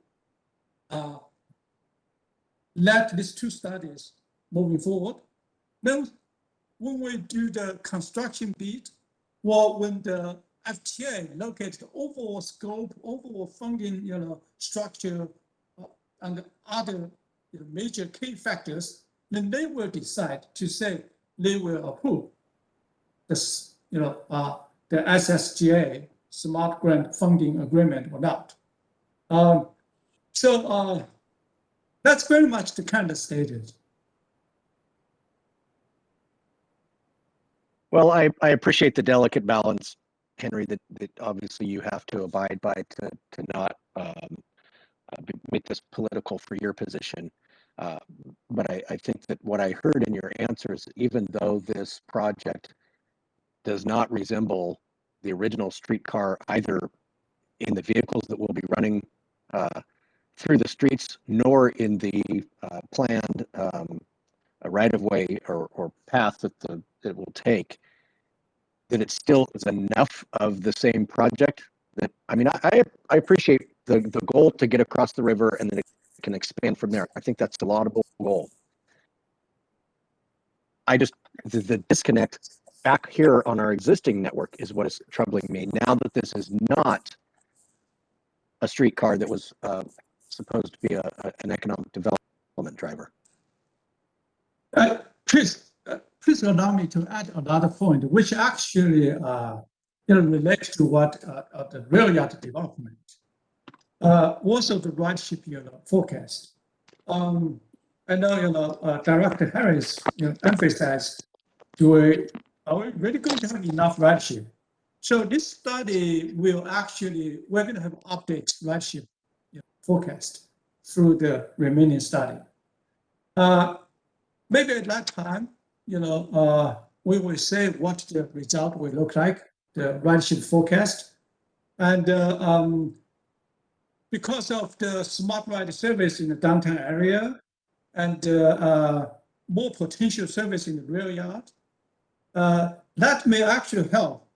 Let these 2 studies moving forward. Then when we do the construction bid, or when the FTA locates the overall scope, overall funding, structure, and other major key factors, then they will decide to say they will approve this, the SSGA Smart Grant Funding Agreement or not. So that's very much the kind of status. Well, I appreciate the delicate balance, Henry, that obviously you have to abide by to not make this political for your position. But I think that what I heard in your answers, even though this project does not resemble the original streetcar either in the vehicles that will be running through the streets, nor in the planned right-of-way or path that it will take, that it still is enough of the same project. That I appreciate the goal to get across the river and then it can expand from there. I think that's a laudable goal. The disconnect back here on our existing network is what is troubling me. Now that this is not a streetcar that was supposed to be an economic development driver. Please allow me to add another point, which actually relates to what the rail yard development. Also the rideship forecast. I know Director Harris emphasized are we really going to have enough rideship? So this study we're going to have updates rideship forecast through the remaining study. Maybe at that time, we will say what the result will look like, the rideship forecast. And because of the smart ride service in the downtown area and more potential service in the rail yard, that may actually help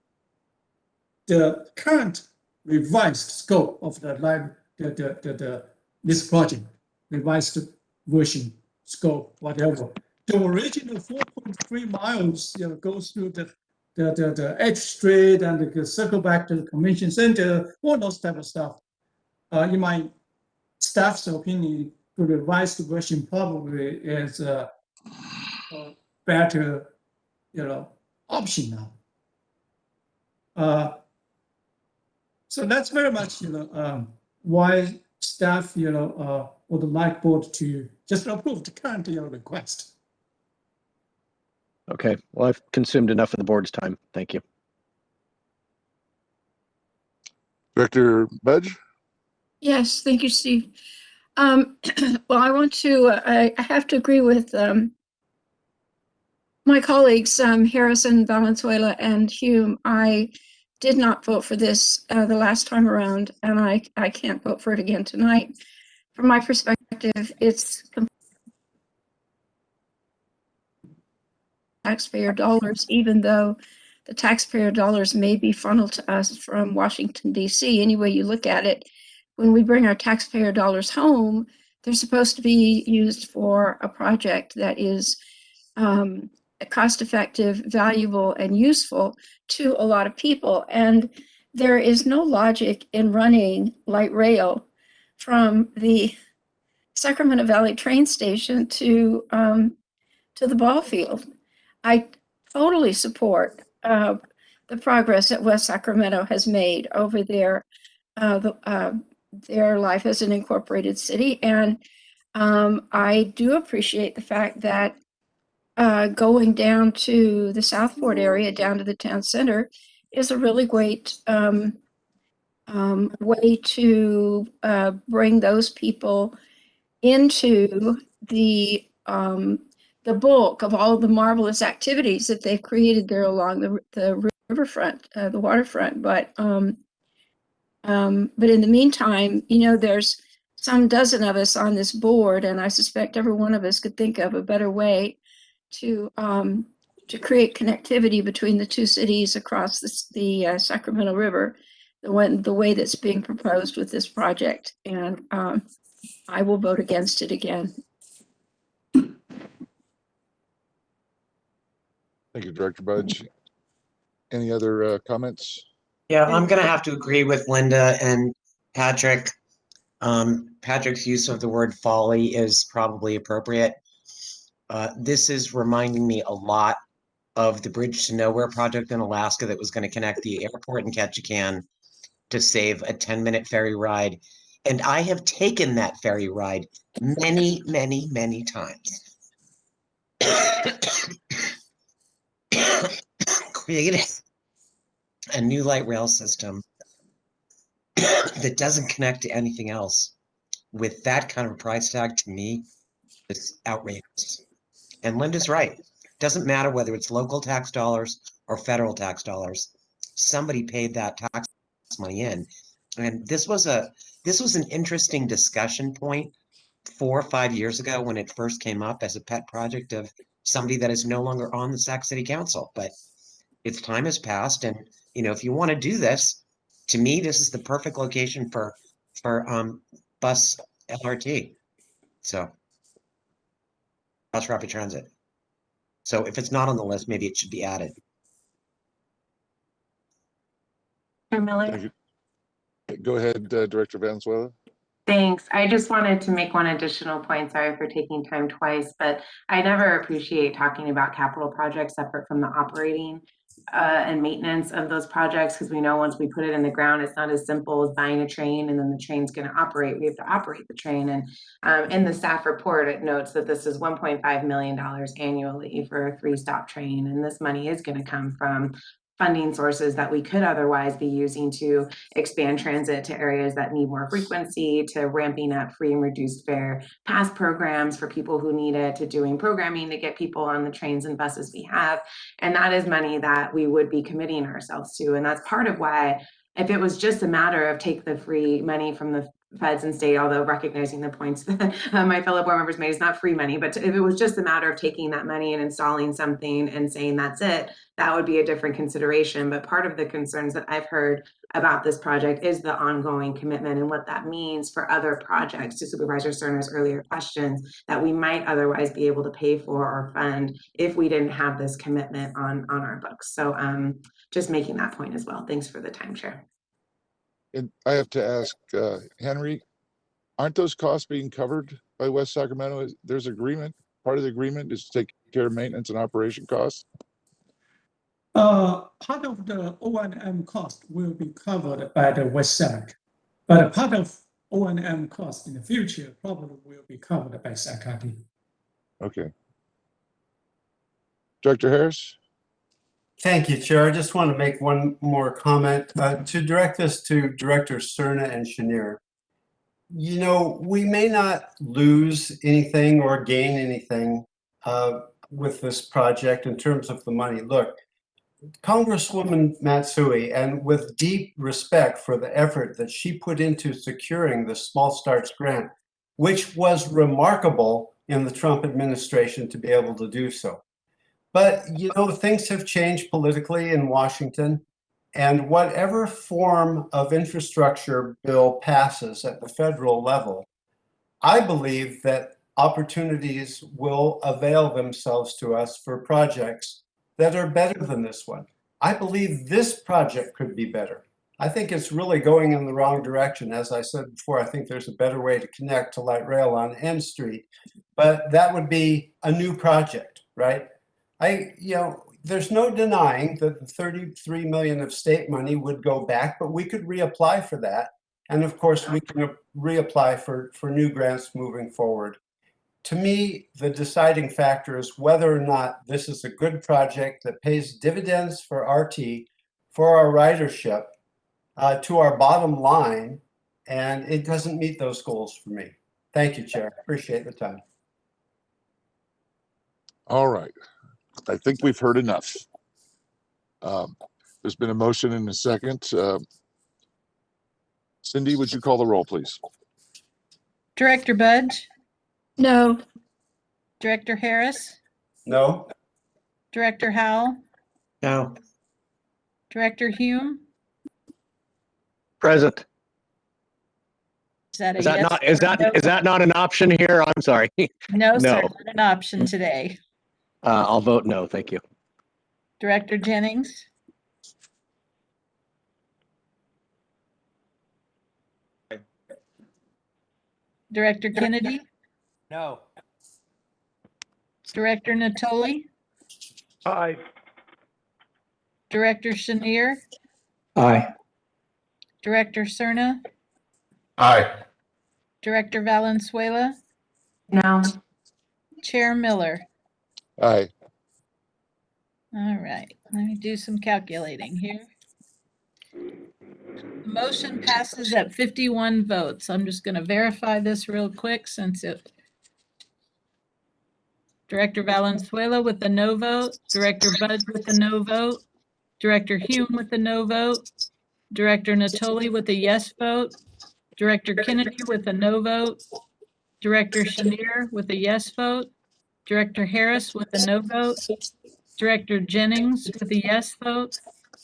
the current revised scope of this project, revised version, scope, whatever. The original 4.3 miles goes through the Edge Street and circle back to the convention center, all those type of stuff. In my staff's opinion, the revised version probably is a better, option now. So that's very much, why staff, would like board to just approve the current request. Okay, well, I've consumed enough of the board's time. Thank you. Director Budge? Yes, thank you, Steve. Well, I want to, I have to agree with my colleagues, Harrison, Valenzuela, and Hume. I did not vote for this the last time around, and I can't vote for it again tonight. From my perspective, it's taxpayer dollars, even though the taxpayer dollars may be funneled to us from Washington, D.C. Any way you look at it, when we bring our taxpayer dollars home, they're supposed to be used for a project that is cost-effective, valuable, and useful to a lot of people. And there is no logic in running light rail from the Sacramento Valley train station to the ball field. I totally support the progress that West Sacramento has made over their life as an incorporated city, and I do appreciate the fact that going down to the Southport area, down to the town center, is a really great way to bring those people into the bulk of all of the marvelous activities that they've created there along the riverfront, the waterfront. But in the meantime, there's some dozen of us on this board, and I suspect every one of us could think of a better way to create connectivity between the two cities across the Sacramento River, the way that's being proposed with this project. And I will vote against it again. Thank you, Director Budge. Any other comments? Yeah, I'm going to have to agree with Linda and Patrick. Patrick's use of the word folly is probably appropriate. This is reminding me a lot of the Bridge to Nowhere project in Alaska that was going to connect the airport in Ketchikan to save a 10-minute ferry ride. And I have taken that ferry ride many, many, many times. Created a new light rail system that doesn't connect to anything else with that kind of a price tag, to me, is outrageous. And Linda's right. Doesn't matter whether it's local tax dollars or federal tax dollars. Somebody paid that tax money in. And this was an interesting discussion point 4 or 5 years ago when it first came up as a pet project of somebody that is no longer on the Sac City Council. But its time has passed, and if you want to do this, to me, this is the perfect location for bus LRT. So bus rapid transit. So if it's not on the list, maybe it should be added. Go ahead, Director Valenzuela. Thanks. I just wanted to make one additional point. Sorry for taking time twice, but I never appreciate talking about capital projects separate from the operating and maintenance of those projects, because we know once we put it in the ground, it's not as simple as buying a train and then the train's going to operate. We have to operate the train. And in the staff report, it notes that this is $1.5 million annually for a 3-stop train. And this money is going to come from funding sources that we could otherwise be using to expand transit to areas that need more frequency, to ramping up free and reduced fare pass programs for people who need it, to doing programming to get people on the trains and buses we have. And that is money that we would be committing ourselves to. And that's part of why, if it was just a matter of take the free money from the feds and state, although recognizing the points that my fellow board members made, is not free money, but if it was just a matter of taking that money and installing something and saying that's it, that would be a different consideration. But part of the concerns that I've heard about this project is the ongoing commitment and what that means for other projects, to Supervisor Cerna's earlier questions, that we might otherwise be able to pay for or fund if we didn't have this commitment on our books. So just making that point as well. Thanks for the time, Chair. And I have to ask, Henry, aren't those costs being covered by West Sacramento? There's agreement, part of the agreement is to take care of maintenance and operation costs? Part of the O&M cost will be covered by the West Sac, but a part of O&M cost in the future probably will be covered by SAC-RT. Okay. Director Harris? Thank you, Chair. I just want to make one more comment to direct this to Director Cerna and Chenier. You know, we may not lose anything or gain anything with this project in terms of the money. Look, Congresswoman Matsui, and with deep respect for the effort that she put into securing the Small Starts grant, which was remarkable in the Trump administration to be able to do so. But, you know, things have changed politically in Washington, and whatever form of infrastructure bill passes at the federal level, I believe that opportunities will avail themselves to us for projects that are better than this one. I believe this project could be better. I think it's really going in the wrong direction. As I said before, I think there's a better way to connect to light rail on N Street, but that would be a new project, right? There's no denying that the 33 million of state money would go back, but we could reapply for that. And of course, we can reapply for new grants moving forward. To me, the deciding factor is whether or not this is a good project that pays dividends for RT, for our ridership, to our bottom line, and it doesn't meet those goals for me. Thank you, Chair. Appreciate the time. All right. I think we've heard enough. There's been a motion and a second. Cindy, would you call the roll, please? Director Budge, No. Director Harris, No. Director Howell, No. Director Hume. Present. Is that a Is that yes? not, is or no? that not an option here? I'm sorry. No, sir, No. not an option today. I'll vote no, thank you. Director Jennings, Director Kennedy, No. Director Natoli, Aye. Director Chenier, Aye. Director Cerna, Aye. Director Valenzuela, No. Chair Miller. Aye. All right, let me do some calculating here. The motion passes at 51 votes. I'm just going to verify this real quick since it. Director Valenzuela with the no vote, Director Budge with the no vote, Director Hume with the no vote, Director Natoli with a yes vote, Director Kennedy with a no vote, Director Chenier with a yes vote, Director Harris with a no vote, Director Jennings with a yes vote,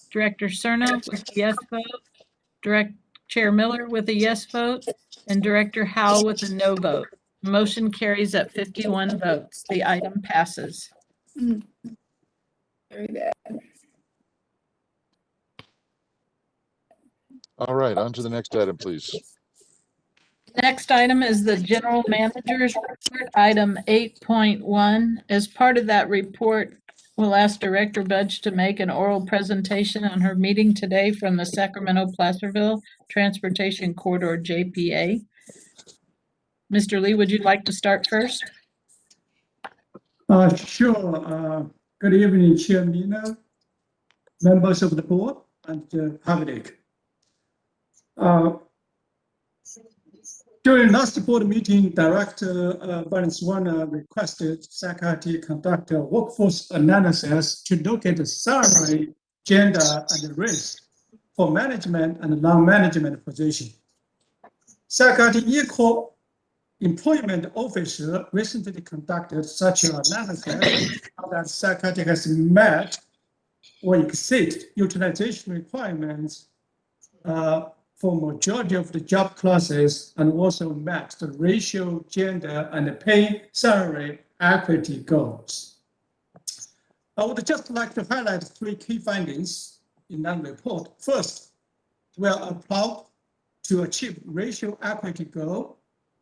Director Cerna with a yes vote, Chair Miller with a yes vote, and Director Howell with a no vote. Motion carries at 51 votes. The item passes. Very bad. All right, on to the next item, please. Next item is the general manager's report, item 8.1. As part of that report, we'll ask Director Budge to make an oral presentation on her meeting today from the Sacramento-Placerville Transportation Corridor JPA. Mr. Lee, would you like to start first? Sure. Good evening, Chair Mina, members of the board, and the public. During last board meeting, Director Barnes Warner requested SACRT conduct a workforce analysis to look at the salary, gender, and race for management and non-management position. SACRT Equal Employment Officer recently conducted such an analysis that SACRT has met or exceed utilization requirements for majority of the job classes and also met the racial, gender, and pay salary equity goals. I would just like to highlight 3 key findings in that report. First, we are proud to achieve racial equity goal.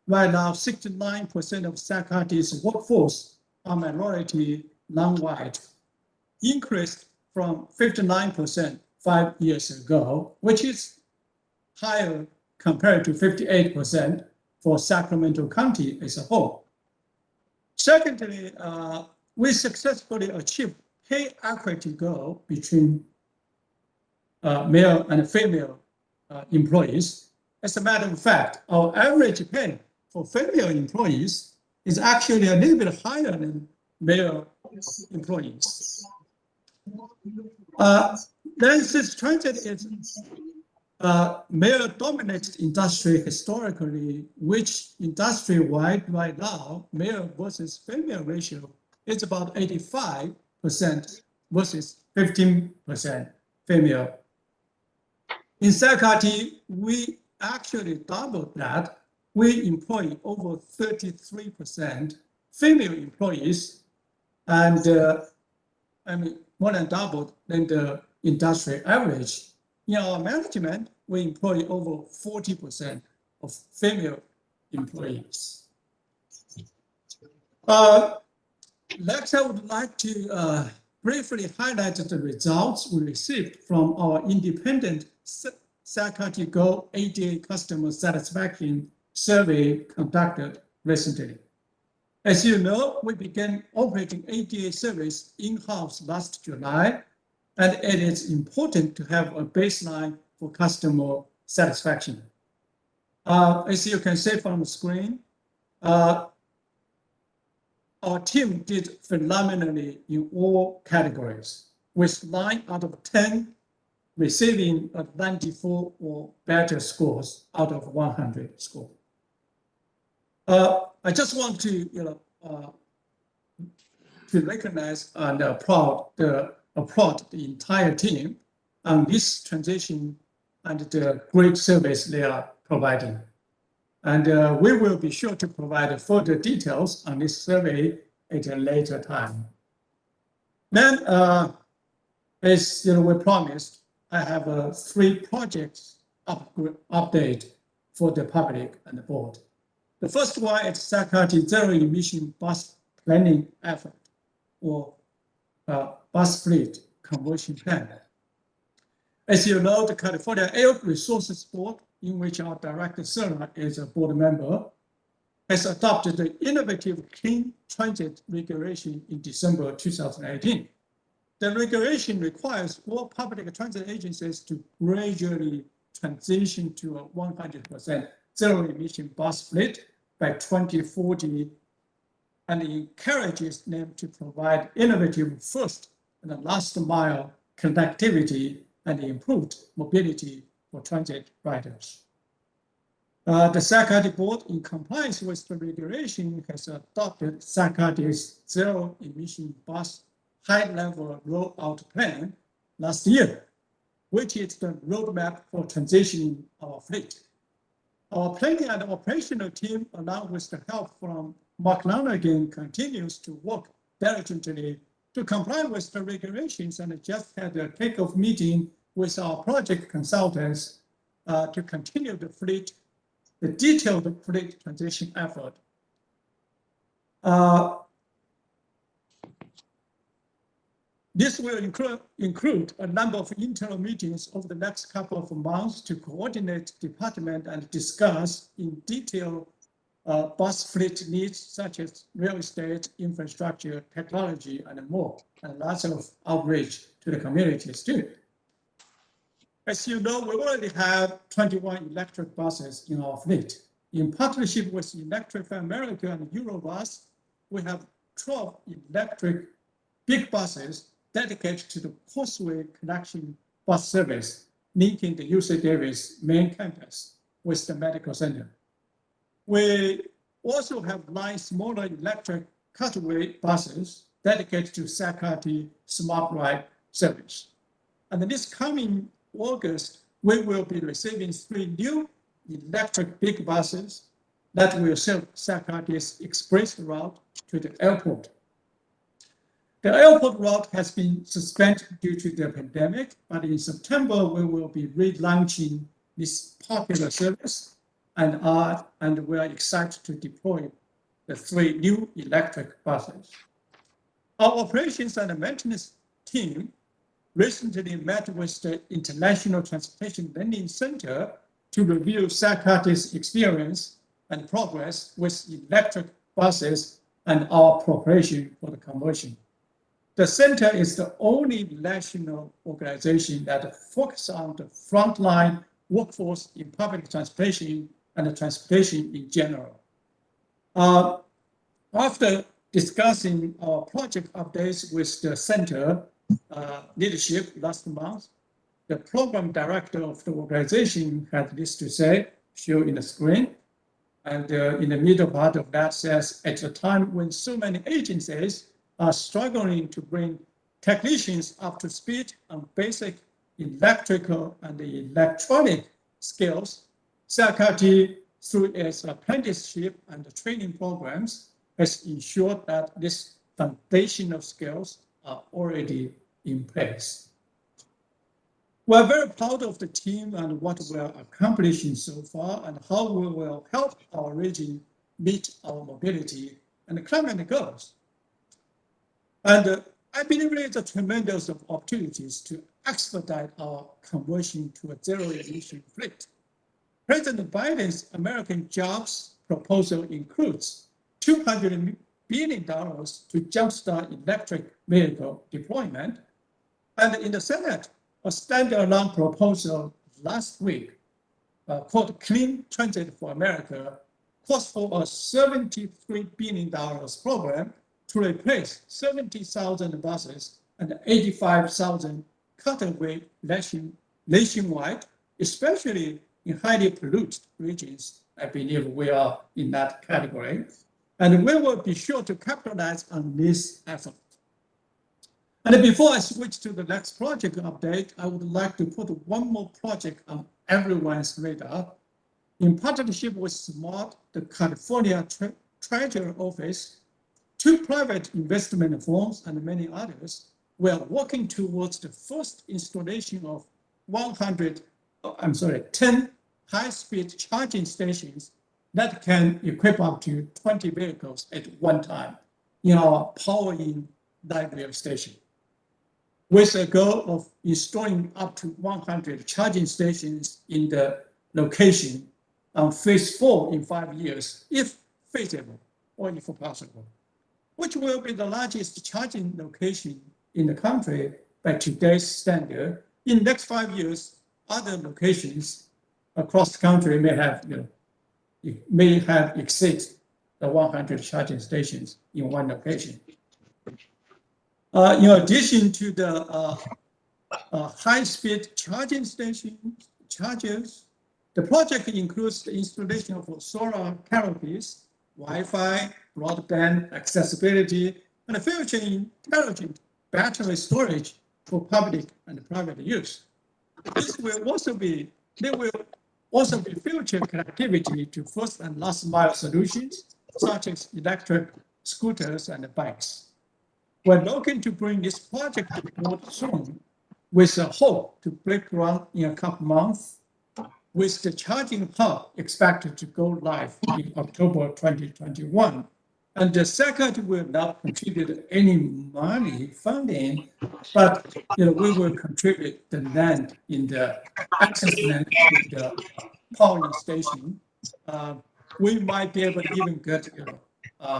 Right now, 69% of SACRT's workforce are minority, non-white, increased from 59% 5 years ago, which is higher compared to 58% for Sacramento County as a whole. Secondly, we successfully achieved pay equity goal between male and female employees. As a matter of fact, our average pay for female employees is actually a little bit higher than male employees. Then this transit is male-dominated industry historically, which industry-wide right now, male versus female ratio is about 85% versus 15% female. In SACRT, we actually doubled that. We employ over 33% female employees, and more than doubled than the industry average. In our management, we employ over 40% of female employees. Next, I would like to briefly highlight the results we received from our independent SACRT Go ADA customer satisfaction survey conducted recently. As you know, we began operating ADA service in-house last July, and it is important to have a baseline for customer satisfaction. As you can see from the screen, our team did phenomenally in all categories, with 9 out of 10 receiving a 94 or better scores out of 100 scores. I just want to, to recognize and applaud the entire team on this transition and the great service they are providing. And we will be sure to provide further details on this survey at a later time. Then, as we promised, I have 3 projects update for the public and the board. The first one is SACRT Zero Emission Bus Planning Effort, or bus fleet conversion plan. As you know, the California Air Resources Board, in which our Director Sutter is a board member, has adopted the innovative Clean Transit Regulation in December 2018. The regulation requires all public transit agencies to gradually transition to a 100% zero-emission bus fleet by 2040, and encourages them to provide innovative first and last mile connectivity and improved mobility for transit riders. The SACRT board, in compliance with the regulation, has adopted SACRT's zero-emission bus high-level rollout plan last year, which is the roadmap for transitioning our fleet. Our planning and operational team, along with the help from Mark Lonergan, continues to work diligently to comply with the regulations, and just had a kickoff meeting with our project consultants to continue the fleet the detailed fleet transition effort. This will include a number of internal meetings over the next couple of months to coordinate department and discuss in detail bus fleet needs such as real estate, infrastructure, technology, and more, and lots of outreach to the communities too. As you know, we already have 21 electric buses in our fleet. In partnership with Electrify America and Eurobus, we have 12 electric big buses dedicated to the Causeway Connection bus service, linking the UC Davis main campus with the medical center. We also have 9 smaller electric cutaway buses dedicated to Sacramento Smart Ride service. And this coming August, we will be receiving 3 new electric big buses that will serve Sacramento's express route to the airport. The airport route has been suspended due to the pandemic, but in September, we will be relaunching this popular service, and we are excited to deploy the 3 new electric buses. Our operations and maintenance team recently met with the International Transportation Learning Center to review Sacramento's experience and progress with electric buses and our preparation for the conversion. The center is the only national organization that focuses on the frontline workforce in public transportation and transportation in general. After discussing our project updates with the center leadership last month, the program director of the organization had this to say, shown in the screen. And in the middle part of that says, at a time when so many agencies are struggling to bring technicians up to speed on basic electrical and electronic skills, Sacramento, through its apprenticeship and training programs, has ensured that these foundational skills are already in place. We're very proud of the team and what we're accomplishing so far and how we will help our region meet our mobility and climate goals. And I believe there is a tremendous opportunities to expedite our conversion to a zero-emission fleet. President Biden's American Jobs proposal includes $200 billion to jumpstart electric vehicle deployment. And in the Senate, a standalone proposal last week called Clean Transit for America calls for a $73 billion program to replace 70,000 buses and 85,000 cutaway nationwide, especially in highly polluted regions. I believe we are in that category. And we will be sure to capitalize on this effort. And before I switch to the next project update, I would like to put one more project on everyone's radar. In partnership with SMART, the California Treasury Office, 2 private investment firms, and many others, we are working towards the first installation of 10 high-speed charging stations that can equip up to 20 vehicles at one time in our powering light rail station, with a goal of installing up to 100 charging stations in the location on phase 4 in 5 years, if feasible or if possible, which will be the largest charging location in the country by today's standard. In the next 5 years, other locations across the country may have exceeded the 100 charging stations in one location. In addition to the high-speed charging station chargers, the project includes the installation of solar canopies, Wi-Fi, broadband accessibility, and future intelligent battery storage for public and private use. There will also be future connectivity to first and last mile solutions, such as electric scooters and bikes. We're looking to bring this project to board soon with a hope to break ground in a couple months with the charging hub expected to go live in October 2021. And the second will not contribute any money funding, but we will contribute the land in the access land to the powering station. We might be able to even get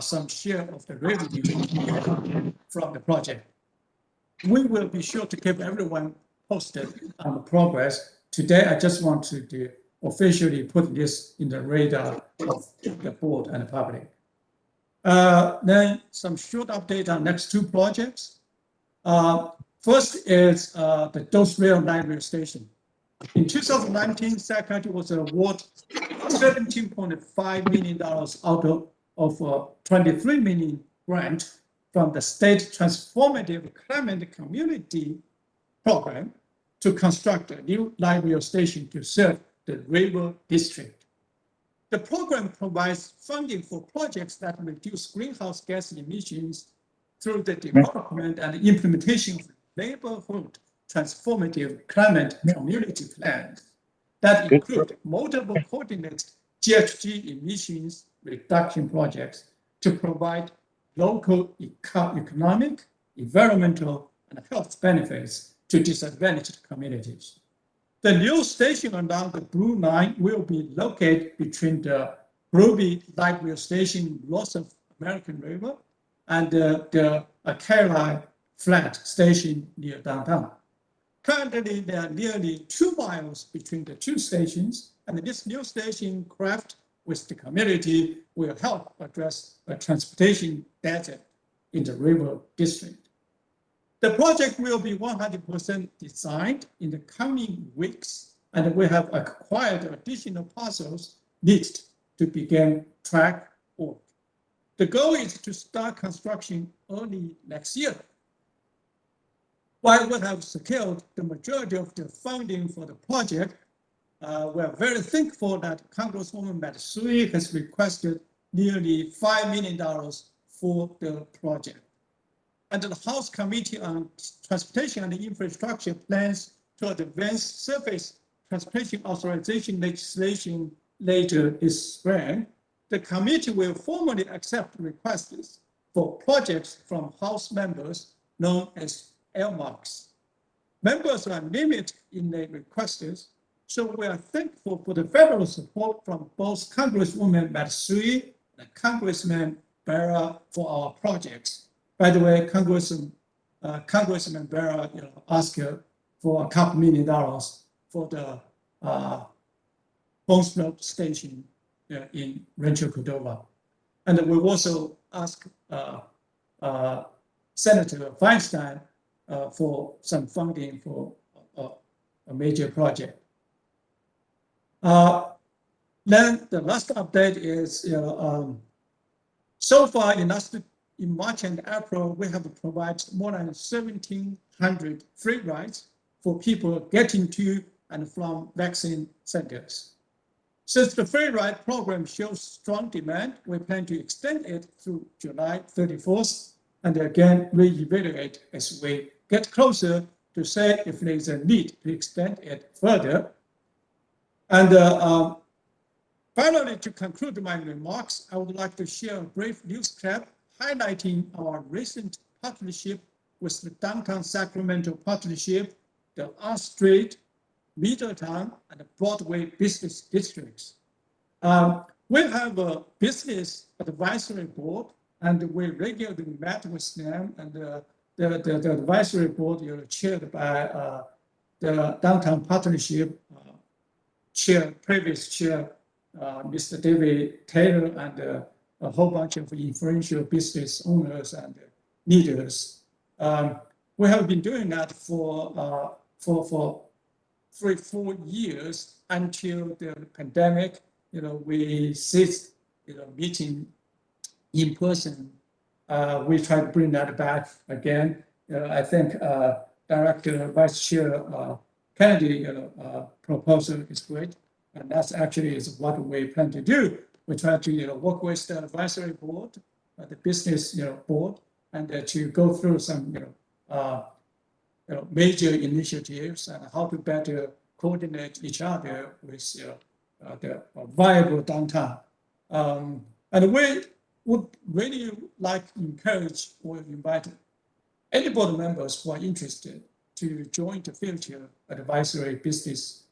some share of the revenue from the project. We will be sure to keep everyone posted on the progress. Today, I just want to officially put this in the radar of the board and the public. Then some short update on next two projects. First is the Dose Rail Light Rail Station. In 2019, Sacramento was awarded $17.5 million out of $23 million grant from the State Transformative Climate Community Program to construct a new light rail station to serve the river district. The program provides funding for projects that reduce greenhouse gas emissions through the development and implementation of neighborhood transformative climate community plans that include multiple coordinated GHG emissions reduction projects to provide local economic, environmental, and health benefits to disadvantaged communities. The new station along the Blue Line will be located between the Ruby Light Rail Station north of American River and the Caroline Flat Station near downtown. Currently, there are nearly 2 miles between the two stations, and this new station craft with the community will help address a transportation desert in the river district. The project will be 100% designed in the coming weeks, and we have acquired additional parcels needed to begin track work. The goal is to start construction early next year. While we have secured the majority of the funding for the project, we are very thankful that Congresswoman Matsui has requested nearly $5 million for the project. And the House Committee on Transportation and Infrastructure plans to advance surface transportation authorization legislation later this spring. The committee will formally accept requests for projects from House members known as earmarks. Members are limited in their requests, so we are thankful for the federal support from both Congresswoman Matsui and Congressman Barra for our projects. By the way, Congressman Barra asked for a couple $2 million for the Bonesbrook Station in Rancho Cordova. And we also asked Senator Feinstein for some funding for a major project. Then the last update is, so far in March and April, we have provided more than 1,700 free rides for people getting to and from vaccine centers. Since the free ride program shows strong demand, we plan to extend it through July 31st, and again reevaluate as we get closer to say if there is a need to extend it further. And finally, to conclude my remarks, I would like to share a brief news clip highlighting our recent partnership with the Downtown Sacramento Partnership, the R Street, Middletown, and the Broadway business districts. We have a business advisory board, and we regularly met with them, and the advisory board is chaired by the Downtown Partnership previous chair, Mr. David Taylor, and a whole bunch of influential business owners and leaders. We have been doing that for 3-4 years until the pandemic. We ceased, meeting in person. We try to bring that back again. I think Director Vice Chair Kennedy proposal is great, and that's actually is what we plan to do. We try to work with the advisory board, the business board, and to go through some major initiatives and how to better coordinate each other with the viable downtown. And we would really like to encourage or invite any board members who are interested to join the future advisory business,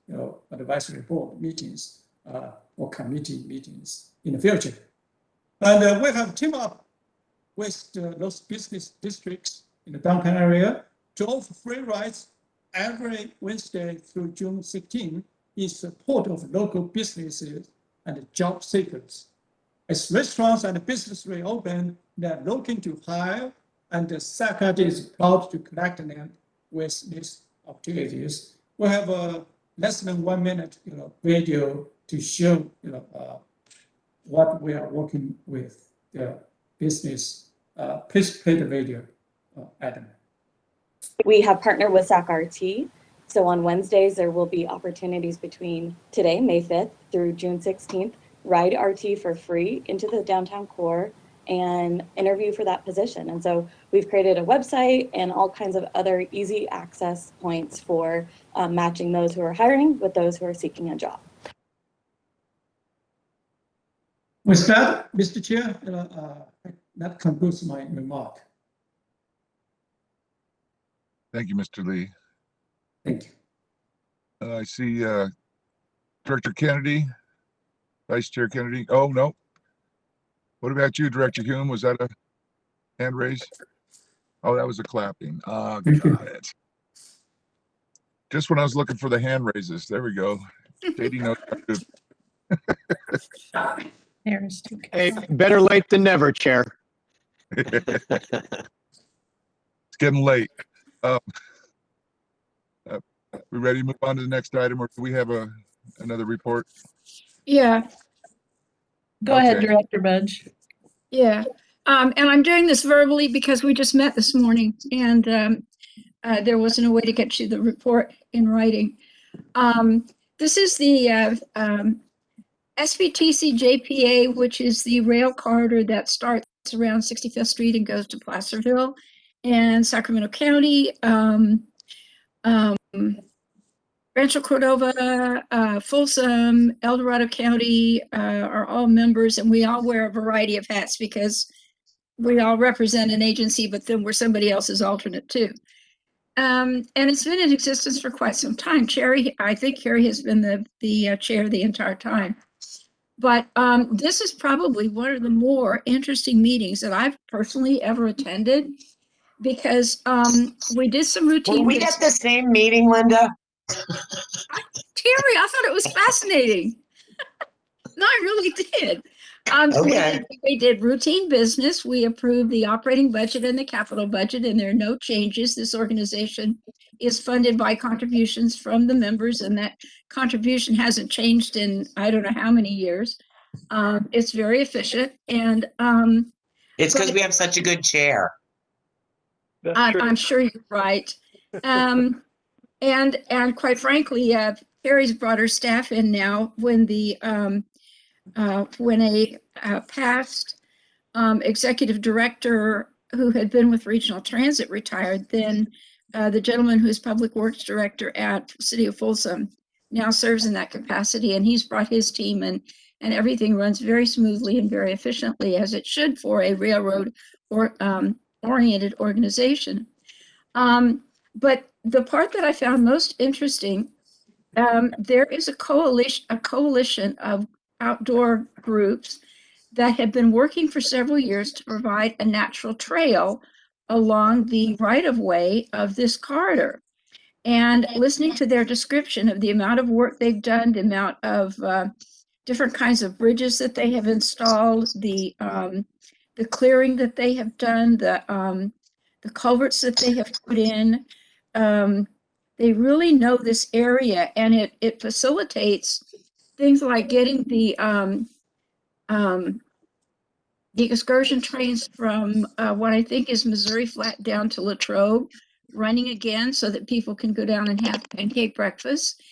advisory board meetings or committee meetings in the future. And we have teamed up with those business districts in the downtown area to offer free rides every Wednesday through June 16 in support of local businesses and job seekers. As restaurants and businesses reopen, they're looking to hire, and the Sacramento is proud to connect them with these opportunities. We have a less than 1 minute video to show what we are working with the business. Please play the video, Adam. We have partnered with SacRT. So on Wednesdays, there will be opportunities between today, May 5th, through June 16th, ride RT for free into the downtown core and interview for that position. And so we've created a website and all kinds of other easy access points for matching those who are hiring with those who are seeking a job. With that, Mr. Chair, that concludes my remark. Thank you, Mr. Lee. Thank you. I see Director Kennedy, Vice Chair Kennedy. Oh, no. What about you, Director Hume? Was that a hand raise? Oh, that was a clapping. Oh, got it. Just when I was looking for the hand raises. There we go. Katie knows how to. There's two. Hey, better late than never, Chair. It's getting late. We ready to move on to the next item, or do we have another report? Yeah, Go ahead, Okay. Director Budge. yeah. And I'm doing this verbally because we just met this morning and there wasn't a way to get you the report in writing. This is the SBTC JPA, which is the rail corridor that starts around 65th Street and goes to Placerville and Sacramento County. Rancho Cordova, Folsom, El Dorado County are all members, and we all wear a variety of hats because we all represent an agency, but then we're somebody else's alternate too. And it's been in existence for quite some time. I think Carrie has been the chair the entire time. But this is probably one of the more interesting meetings that I've personally ever attended because we did some routine. Were we at the same meeting, Linda? Terry, I thought it was fascinating. No, I really did. Okay. We did routine business. We approved the operating budget and the capital budget, and there are no changes. This organization is funded by contributions from the members, and that contribution hasn't changed in I don't know how many years. It's very efficient, and It's because we have such a good chair. I'm sure you're right. And quite frankly, Carrie's brought her staff in now when a past executive director who had been with Regional Transit retired, then the gentleman who's public works director at City of Folsom now serves in that capacity, and he's brought his team and everything runs very smoothly and very efficiently as it should for a railroad or oriented organization. But the part that I found most interesting, there is a coalition of outdoor groups that have been working for several years to provide a natural trail along the right-of-way of this corridor. And listening to their description of the amount of work they've done, the amount of different kinds of bridges that they have installed, the clearing that they have done, the culverts that they have put in. They really know this area, and it facilitates things like getting the excursion trains from what I think is Missouri Flat down to Latrobe running again so that people can go down and have pancake breakfast.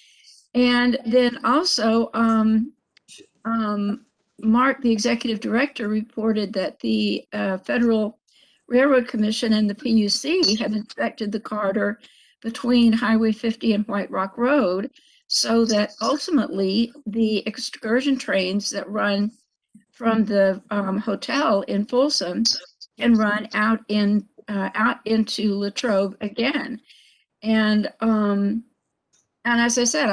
And then also Mark, the executive director, reported that the Federal Railroad Commission and the PUC have inspected the corridor between Highway 50 and White Rock Road so that ultimately the excursion trains that run from the hotel in Folsom can run out into Latrobe again. And as I said,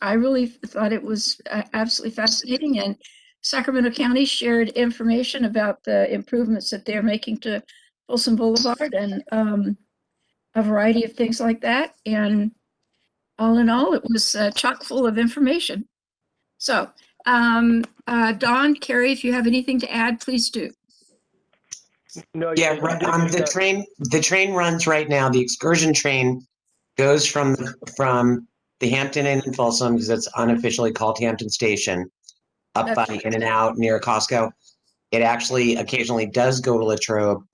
I really thought it was absolutely fascinating. And Sacramento County shared information about the improvements that they're making to Folsom Boulevard and a variety of things like that. And all in all, it was chock full of information. So, Dawn, Carrie, if you have anything to add, please do. No, yeah, the train runs right now. The excursion train goes from the Hampton Inn in Folsom, because it's unofficially called Hampton Station, up by In and Out near Costco. It actually occasionally does go to Latrobe,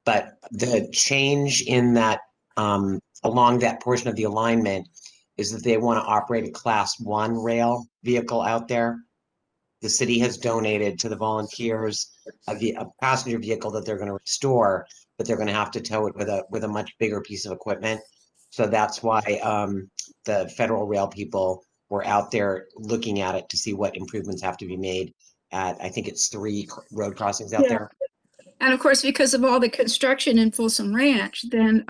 but the change in that along that portion of the alignment is that they want to operate a Class 1 rail vehicle out there. The city has donated to the volunteers a passenger vehicle that they're going to restore, but they're going to have to tow it with a much bigger piece of equipment. So that's why the federal rail people were out there looking at it to see what improvements have to be made at, I think it's 3 road crossings out there. And of course, because of all the construction in Folsom Ranch, then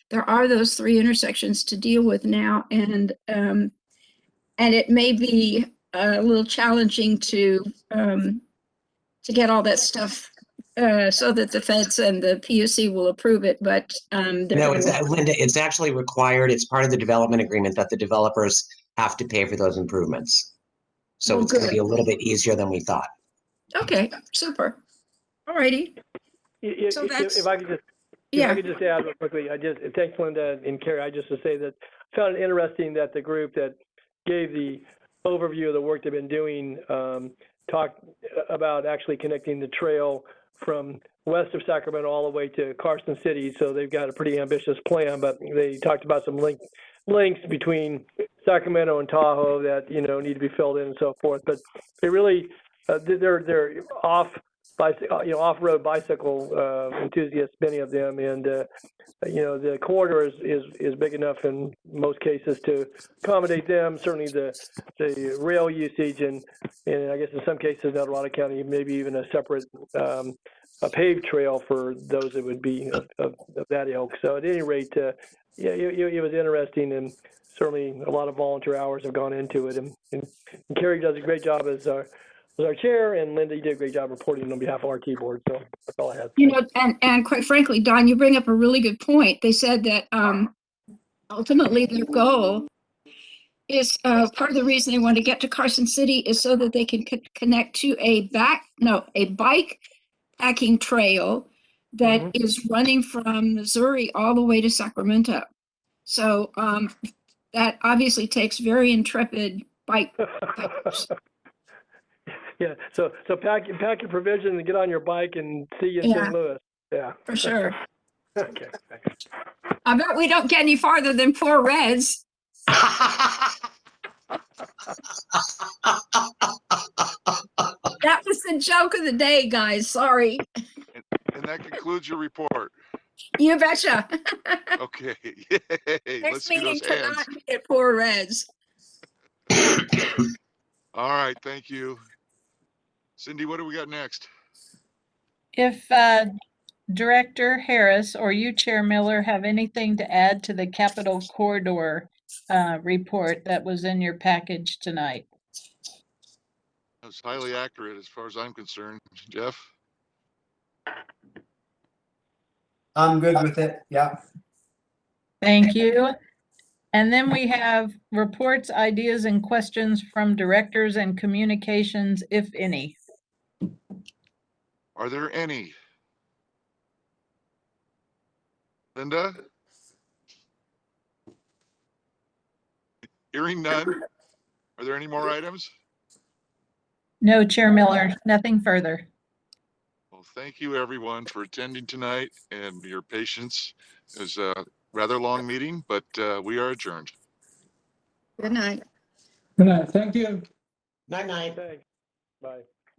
there are those 3 intersections to deal with now, and it may be a little challenging to get all that stuff so that the feds and the PUC will approve it. But no, Linda, it's actually required. It's part of the development agreement that the developers have to pay for those improvements. So it's going to be a little bit easier than we thought. Okay, super. All righty. So that's, if I could just add real quickly, thanks Linda and Carrie. I just to say that I found it interesting that the group that gave the overview of the work they've been doing talked about actually connecting the trail from west of Sacramento all the way to Carson City. So they've got a pretty ambitious plan, but they talked about some links between Sacramento and Tahoe that need to be filled in and so forth. But they really they're off-road bicycle enthusiasts, many of them, and the corridor is big enough in most cases to accommodate them. Certainly the rail usage, and I guess in some cases in El Dorado County, maybe even a separate a paved trail for those that would be of that ilk. So at any rate, it was interesting, and certainly a lot of volunteer hours have gone into it. And Carrie does a great job as our chair, and Linda, you did a great job reporting on behalf of our T board. So that's all I had. And quite frankly, Don, you bring up a really good point. They said that ultimately their goal is part of the reason they want to get to Carson City is so that they can connect to a bike packing trail that is running from Missouri all the way to Sacramento. So that obviously takes very intrepid bike packers. Yeah, so pack your provisions and get on your bike and see you in St. Louis. Yeah, for sure. Okay. I bet we don't get any farther than Poor Reds. That was the joke of the day, guys. Sorry. And that concludes your report. You betcha. Okay. Yay. Next meeting cannot be at Poor Reds. All right. Thank you. Cindy, what do we got next? If Director Harris or you, Chair Miller, have anything to add to the Capitol Corridor report that was in your package tonight? It's highly accurate as far as I'm concerned. Jeff? I'm good with it. Yeah. Thank you. And then we have reports, ideas, and questions from directors and communications, if any. Are there any? Linda? Hearing none. Are there any more items? No, Chair Miller, nothing further. Well, thank you everyone for attending tonight and your patience. It was a rather long meeting, but we are adjourned. Good night. Good night. Thank you. Night. Thanks. Bye.